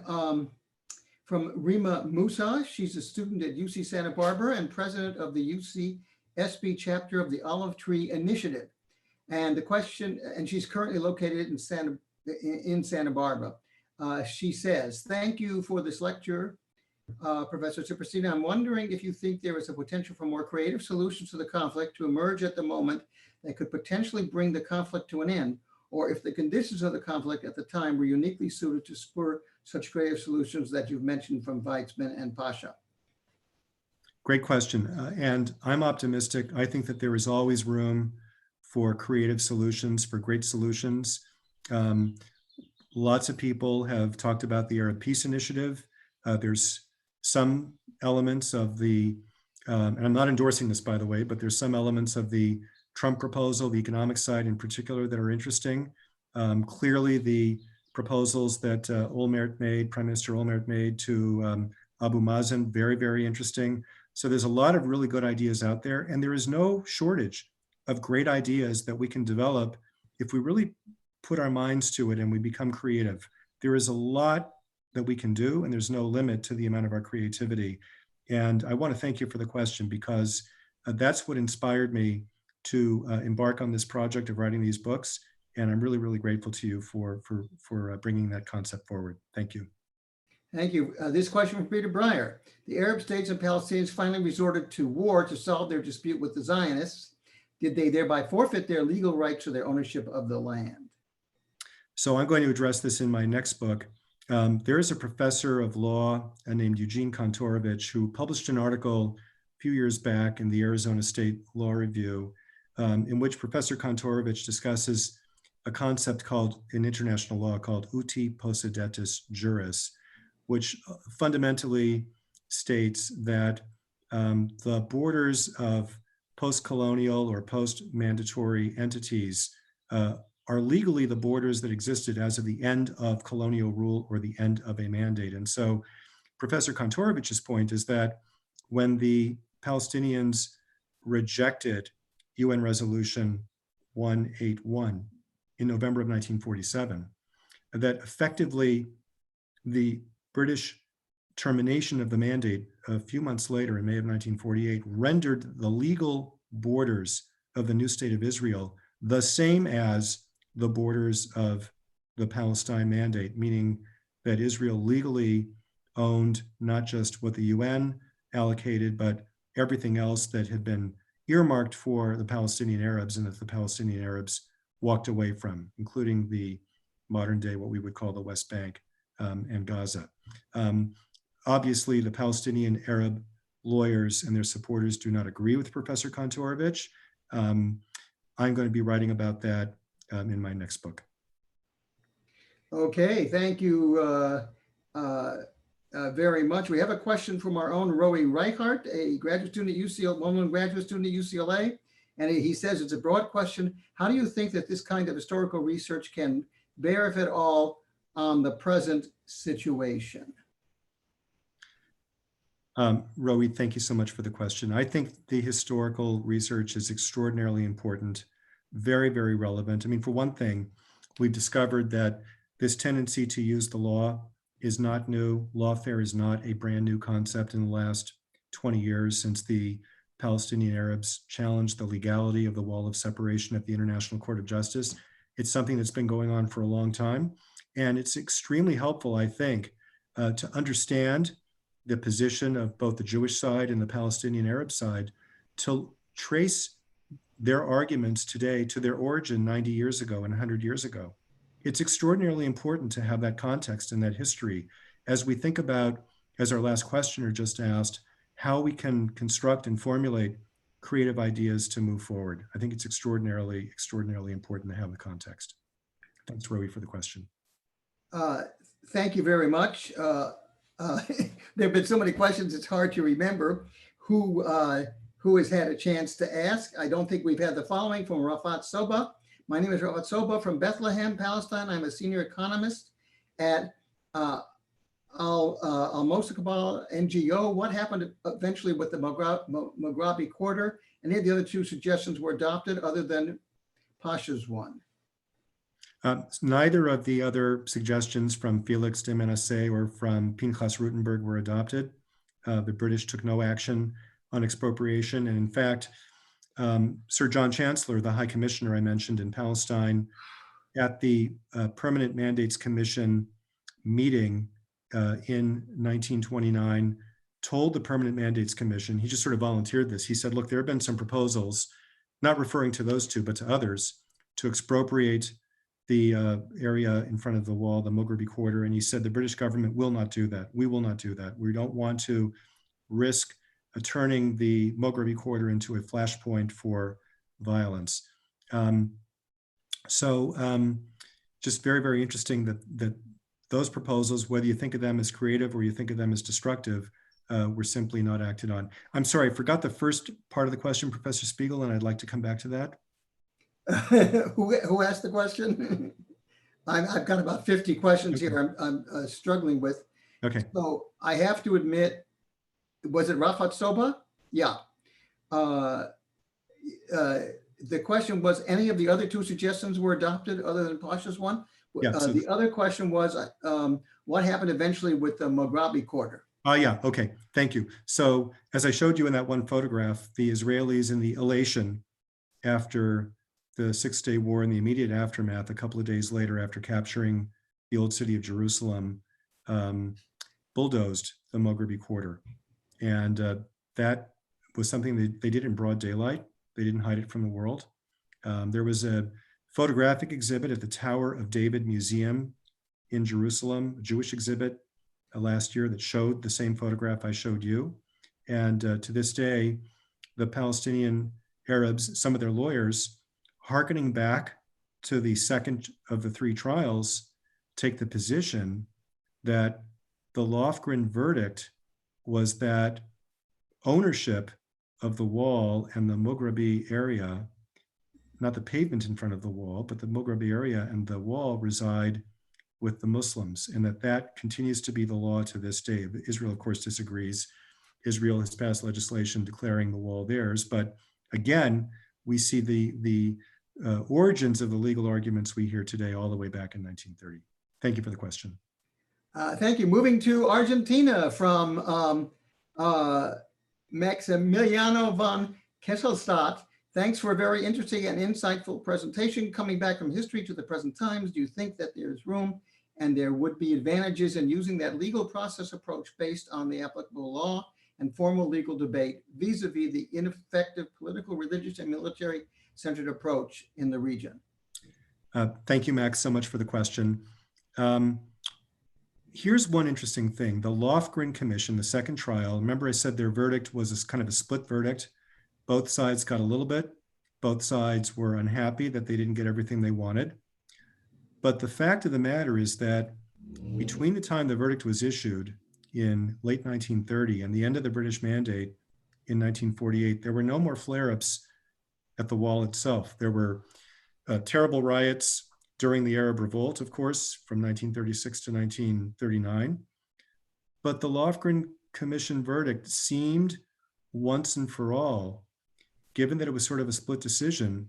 from Rima Musa. She's a student at UC Santa Barbara and president of the UC SB chapter of the Olive Tree Initiative. And the question, and she's currently located in Santa Barbara. She says, thank you for this lecture, Professor Ciprestino. I'm wondering if you think there is a potential for more creative solutions to the conflict to emerge at the moment that could potentially bring the conflict to an end, or if the conditions of the conflict at the time were uniquely suited to spur such creative solutions that you've mentioned from Weizmann and Pasha. Great question. And I'm optimistic. I think that there is always room for creative solutions, for great solutions. Lots of people have talked about the Arab Peace Initiative. There's some elements of the, and I'm not endorsing this, by the way, but there's some elements of the Trump proposal, the economic side in particular, that are interesting. Clearly, the proposals that Prime Minister Olmert made to Abu Mazen, very, very interesting. So there's a lot of really good ideas out there, and there is no shortage of great ideas that we can develop if we really put our minds to it and we become creative. There is a lot that we can do, and there's no limit to the amount of our creativity. And I want to thank you for the question, because that's what inspired me to embark on this project of writing these books. And I'm really, really grateful to you for bringing that concept forward. Thank you. Thank you. This question from Peter Breyer. The Arab states and Palestinians finally resorted to war to solve their dispute with the Zionists. Did they thereby forfeit their legal rights to their ownership of the land? So I'm going to address this in my next book. There is a professor of law named Eugene Kantorovich who published an article a few years back in the Arizona State Law Review, in which Professor Kantorovich discusses a concept called, in international law, called uti possidetis juris, which fundamentally states that the borders of post-colonial or post-mandatory entities are legally the borders that existed as of the end of colonial rule or the end of a mandate. And so Professor Kontorovich's point is that when the Palestinians rejected UN Resolution 181 in November of 1947, that effectively the British termination of the mandate a few months later in May of 1948 rendered the legal borders of the new state of Israel the same as the borders of the Palestine mandate, meaning that Israel legally owned not just what the UN allocated, but everything else that had been earmarked for the Palestinian Arabs and that the Palestinian Arabs walked away from, including the modern day, what we would call the West Bank and Gaza. Obviously, the Palestinian Arab lawyers and their supporters do not agree with Professor Kantorovich. I'm going to be writing about that in my next book. Okay, thank you very much. We have a question from our own Roy Reichart, a graduate student at UCLA, graduate student at UCLA, and he says it's a broad question. How do you think that this kind of historical research can bear, if at all, on the present situation? Roy, thank you so much for the question. I think the historical research is extraordinarily important, very, very relevant. I mean, for one thing, we've discovered that this tendency to use the law is not new. Lawfare is not a brand new concept in the last 20 years since the Palestinian Arabs challenged the legality of the wall of separation at the International Court of Justice. It's something that's been going on for a long time. And it's extremely helpful, I think, to understand the position of both the Jewish side and the Palestinian Arab side, to trace their arguments today to their origin 90 years ago and 100 years ago. It's extraordinarily important to have that context and that history as we think about, as our last questioner just asked, how we can construct and formulate creative ideas to move forward. I think it's extraordinarily, extraordinarily important to have the context. Thanks, Roy, for the question. Thank you very much. There have been so many questions, it's hard to remember who has had a chance to ask. I don't think we've had the following from Rafat Soba. My name is Rafat Soba from Bethlehem, Palestine. I'm a senior economist at Al-Mosakabal NGO. What happened eventually with the Mughrabi Quarter? Any of the other two suggestions were adopted other than Pasha's one? Neither of the other suggestions from Felix de Menasseh or from Pinchas Rutenberg were adopted. The British took no action on expropriation. And in fact, Sir John Chancellor, the High Commissioner I mentioned in Palestine, at the Permanent Mandates Commission meeting in 1929, told the Permanent Mandates Commission, he just sort of volunteered this. He said, look, there have been some proposals, not referring to those two, but to others, to expropriate the area in front of the wall, the Mughrabi Quarter. And he said, the British government will not do that. We will not do that. We don't want to risk turning the Mughrabi Quarter into a flashpoint for violence. Just very, very interesting that those proposals, whether you think of them as creative or you think of them as destructive, were simply not acted on. I'm sorry, I forgot the first part of the question, Professor Spiegel, and I'd like to come back to that. Who asked the question? I've got about 50 questions here I'm struggling with. Okay. So I have to admit, was it Rafat Soba? Yeah. the question was, any of the other two suggestions were adopted other than Pasha's one? Yeah, so The other question was, what happened eventually with the Mughrabi quarter? Oh, yeah. Okay. Thank you. So as I showed you in that one photograph, the Israelis in the elation after the Six-Day War and the immediate aftermath, a couple of days later after capturing the old city of Jerusalem, bulldozed the Mughrabi quarter. And that was something they did in broad daylight. They didn't hide it from the world. There was a photographic exhibit at the Tower of David Museum in Jerusalem, a Jewish exhibit last year that showed the same photograph I showed you. And to this day, the Palestinian Arabs, some of their lawyers, hearkening back to the second of the three trials, take the position that the Lofgren verdict was that ownership of the wall and the Mughrabi area, not the pavement in front of the wall, but the Mughrabi area and the wall reside with the Muslims, and that continues to be the law to this day. Israel, of course, disagrees. Israel has passed legislation declaring the wall theirs, but again, we see the origins of the legal arguments we hear today all the way back in 1930. Thank you for the question. Thank you. Moving to Argentina from Maximiliano von Kesselstadt. Thanks for a very interesting and insightful presentation. Coming back from history to the present times, do you think that there's room and there would be advantages in using that legal process approach based on the applicable law and formal legal debate vis-a-vis the ineffective political, religious, and military-centered approach in the region? Thank you, Max, so much for the question. Here's one interesting thing. The Lofgren Commission, the second trial, remember I said their verdict was kind of a split verdict. Both sides got a little bit. Both sides were unhappy that they didn't get everything they wanted. But the fact of the matter is that between the time the verdict was issued in late 1930 and the end of the British Mandate in 1948, there were no more flare-ups at the wall itself. There were terrible riots during the Arab Revolt, of course, from 1936 to 1939. But the Lofgren Commission verdict seemed once and for all, given that it was sort of a split decision,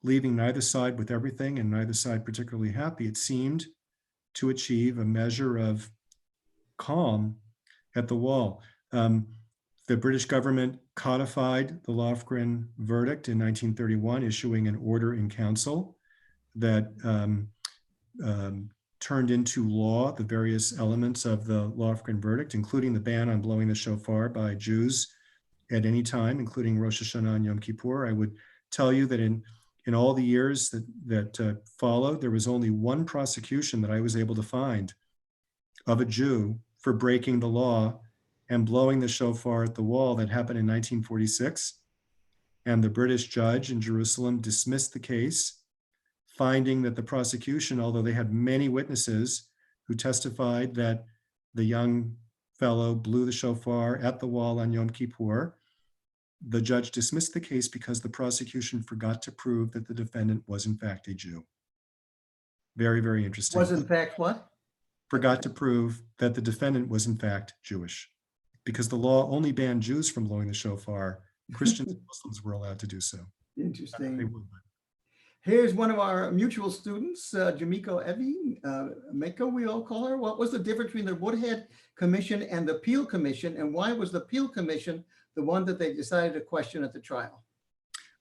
leaving neither side with everything and neither side particularly happy, it seemed to achieve a measure of calm at the wall. The British government codified the Lofgren verdict in 1931, issuing an order in council that turned into law the various elements of the Lofgren verdict, including the ban on blowing the shofar by Jews at any time, including Rosh Hashanah and Yom Kippur. I would tell you that in all the years that followed, there was only one prosecution that I was able to find of a Jew for breaking the law and blowing the shofar at the wall. That happened in 1946. And the British judge in Jerusalem dismissed the case, finding that the prosecution, although they had many witnesses who testified that the young fellow blew the shofar at the wall on Yom Kippur, the judge dismissed the case because the prosecution forgot to prove that the defendant was in fact a Jew. Very, very interesting. Was in fact what? Forgot to prove that the defendant was in fact Jewish, because the law only banned Jews from blowing the shofar. Christians and Muslims were allowed to do so. Interesting. Here's one of our mutual students, Jamiko Evi, Mako, we all call her. What was the difference between the Woodhead Commission and the Peel Commission, and why was the Peel Commission the one that they decided to question at the trial?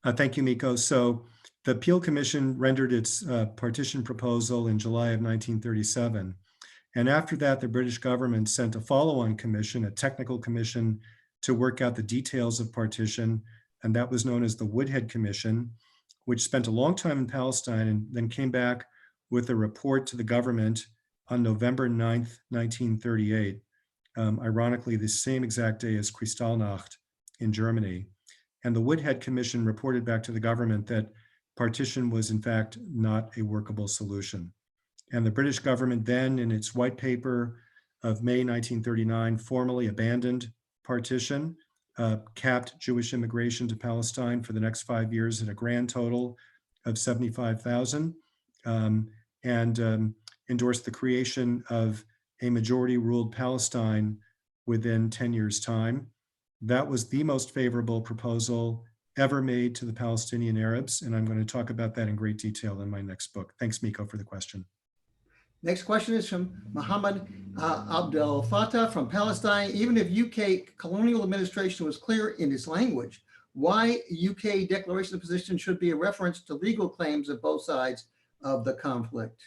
Thank you, Miko. So the Peel Commission rendered its partition proposal in July of 1937. And after that, the British government sent a follow-on commission, a technical commission, to work out the details of partition. And that was known as the Woodhead Commission, which spent a long time in Palestine and then came back with a report to the government on November 9th, 1938. Ironically, the same exact day as Kristallnacht in Germany. And the Woodhead Commission reported back to the government that partition was in fact not a workable solution. And the British government then, in its white paper of May 1939, formally abandoned partition, capped Jewish immigration to Palestine for the next 5 years at a grand total of 75,000, and endorsed the creation of a majority-ruled Palestine within 10 years' time. That was the most favorable proposal ever made to the Palestinian Arabs. And I'm going to talk about that in great detail in my next book. Thanks, Miko, for the question. Next question is from Mohammed Abdel Fattah from Palestine. Even if UK colonial administration was clear in its language, why UK declaration of position should be a reference to legal claims of both sides of the conflict?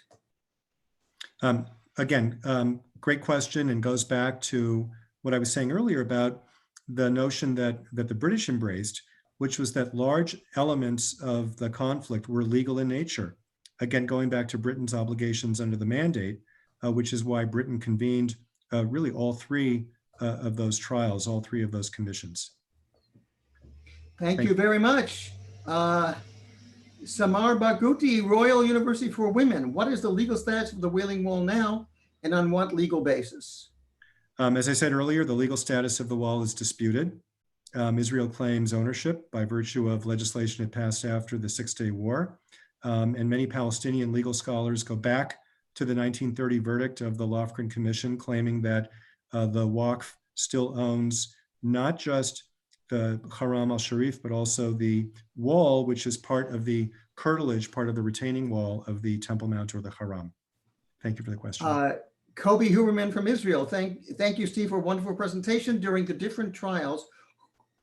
Again, great question, and goes back to what I was saying earlier about the notion that the British embraced, which was that large elements of the conflict were legal in nature. Again, going back to Britain's obligations under the mandate, which is why Britain convened really all three of those trials, all three of those commissions. Thank you very much. Samar Barghouti, Royal University for Women. What is the legal status of the Wailing Wall now, and on what legal basis? As I said earlier, the legal status of the wall is disputed. Israel claims ownership by virtue of legislation it passed after the Six-Day War. And many Palestinian legal scholars go back to the 1930 verdict of the Lofgren Commission, claiming that the Waqf still owns not just the Haram al-Sharif, but also the wall, which is part of the curtilage, part of the retaining wall of the Temple Mount or the Haram. Thank you for the question. Kobe Huberman from Israel. Thank you, Steve, for a wonderful presentation. During the different trials,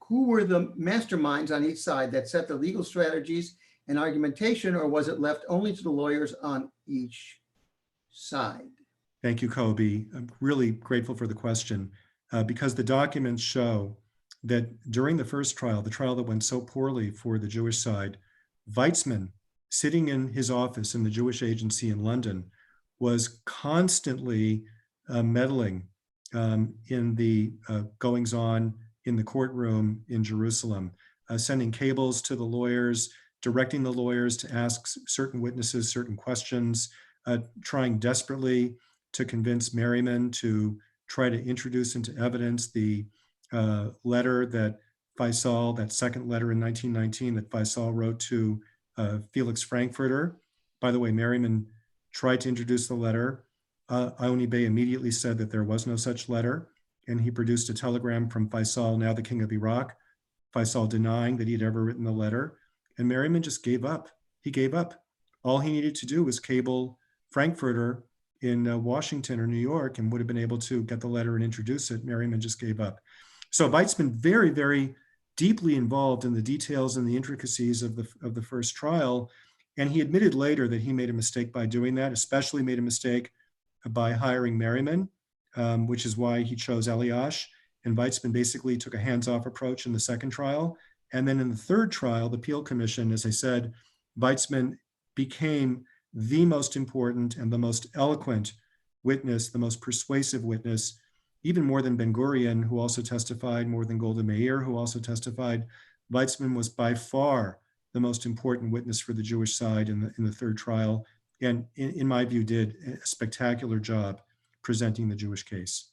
who were the masterminds on each side that set the legal strategies and argumentation, or was it left only to the lawyers on each side? Thank you, Kobe. I'm really grateful for the question because the documents show that during the first trial, the trial that went so poorly for the Jewish side, Weizmann, sitting in his office in the Jewish agency in London, was constantly meddling in the goings-on in the courtroom in Jerusalem, sending cables to the lawyers, directing the lawyers to ask certain witnesses certain questions, trying desperately to convince Merriman to try to introduce into evidence the letter that Faisal, that second letter in 1919 that Faisal wrote to Felix Frankfurter. By the way, Merriman tried to introduce the letter. Ioni Bey immediately said that there was no such letter, and he produced a telegram from Faisal, now the king of Iraq, Faisal denying that he'd ever written the letter, and Merriman just gave up. He gave up. All he needed to do was cable Frankfurter in Washington or New York and would have been able to get the letter and introduce it. Merriman just gave up. So Weizmann very, very deeply involved in the details and the intricacies of the first trial. And he admitted later that he made a mistake by doing that, especially made a mistake by hiring Merriman, which is why he chose Eliash. And Weizmann basically took a hands-off approach in the second trial. And then in the third trial, the Peel Commission, as I said, Weizmann became the most important and the most eloquent witness, the most persuasive witness, even more than Ben-Gurion, who also testified, more than Golda Meir, who also testified. Weizmann was by far the most important witness for the Jewish side in the third trial, and in my view, did a spectacular job presenting the Jewish case.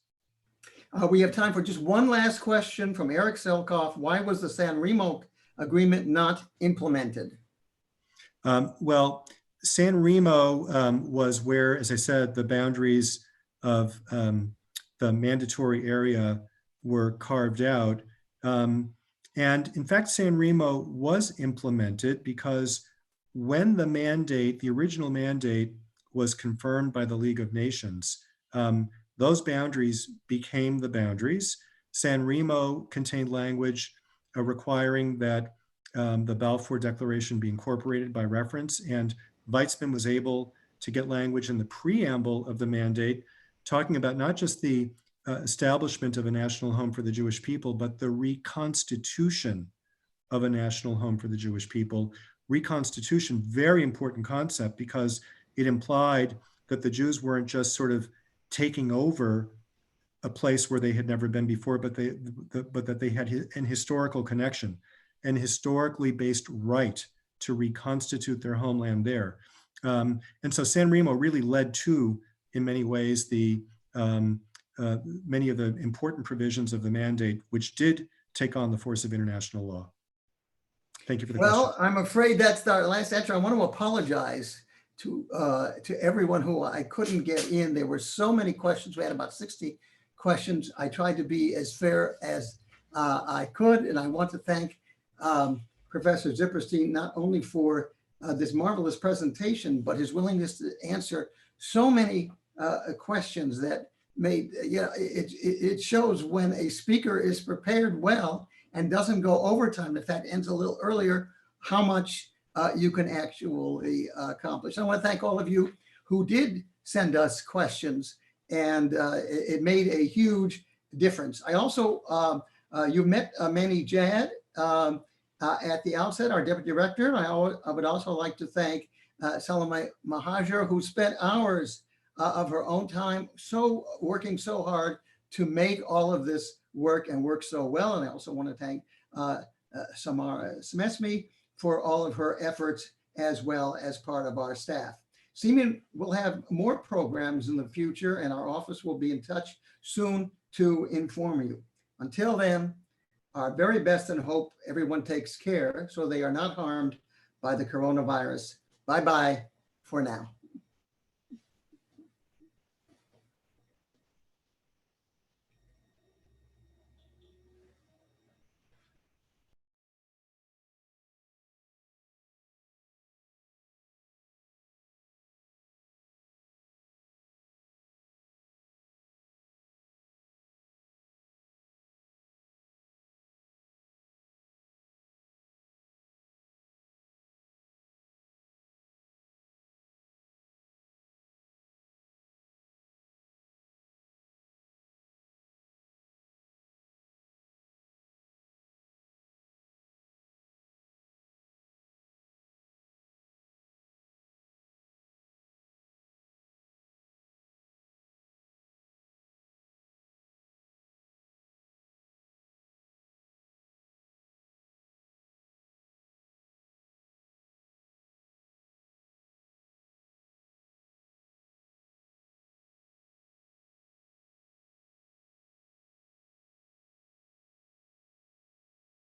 We have time for just one last question from Eric Selkoff. Why was the San Remo agreement not implemented? Well, San Remo was where, as I said, the boundaries of the mandatory area were carved out. And in fact, San Remo was implemented because when the mandate, the original mandate, was confirmed by the League of Nations, those boundaries became the boundaries. San Remo contained language requiring that the Balfour Declaration be incorporated by reference, and Weizmann was able to get language in the preamble of the mandate talking about not just the establishment of a national home for the Jewish people, but the reconstitution of a national home for the Jewish people. Reconstitution, very important concept, because it implied that the Jews weren't just sort of taking over a place where they had never been before, but that they had an historical connection, an historically based right to reconstitute their homeland there. And so San Remo really led to, in many ways, the many of the important provisions of the mandate, which did take on the force of international law. Thank you for the question. Well, I'm afraid that's our last answer. I want to apologize to everyone who I couldn't get in. There were so many questions. We had about 60 questions. I tried to be as fair as I could, and I want to thank Professor Zipperstein not only for this marvelous presentation, but his willingness to answer so many questions that made, it shows when a speaker is prepared well and doesn't go overtime, in fact, ends a little earlier, how much you can actually accomplish. I want to thank all of you who did send us questions, and it made a huge difference. I also, you met Manny Jad at the outset, our deputy director. I would also like to thank Salome Mahajer, who spent hours of her own time working so hard to make all of this work and work so well. And I also want to thank Samara Smesmi for all of her efforts as well as part of our staff. CMED will have more programs in the future, and our office will be in touch soon to inform you. Until then, our very best, and hope everyone takes care so they are not harmed by the coronavirus. Bye-bye for now.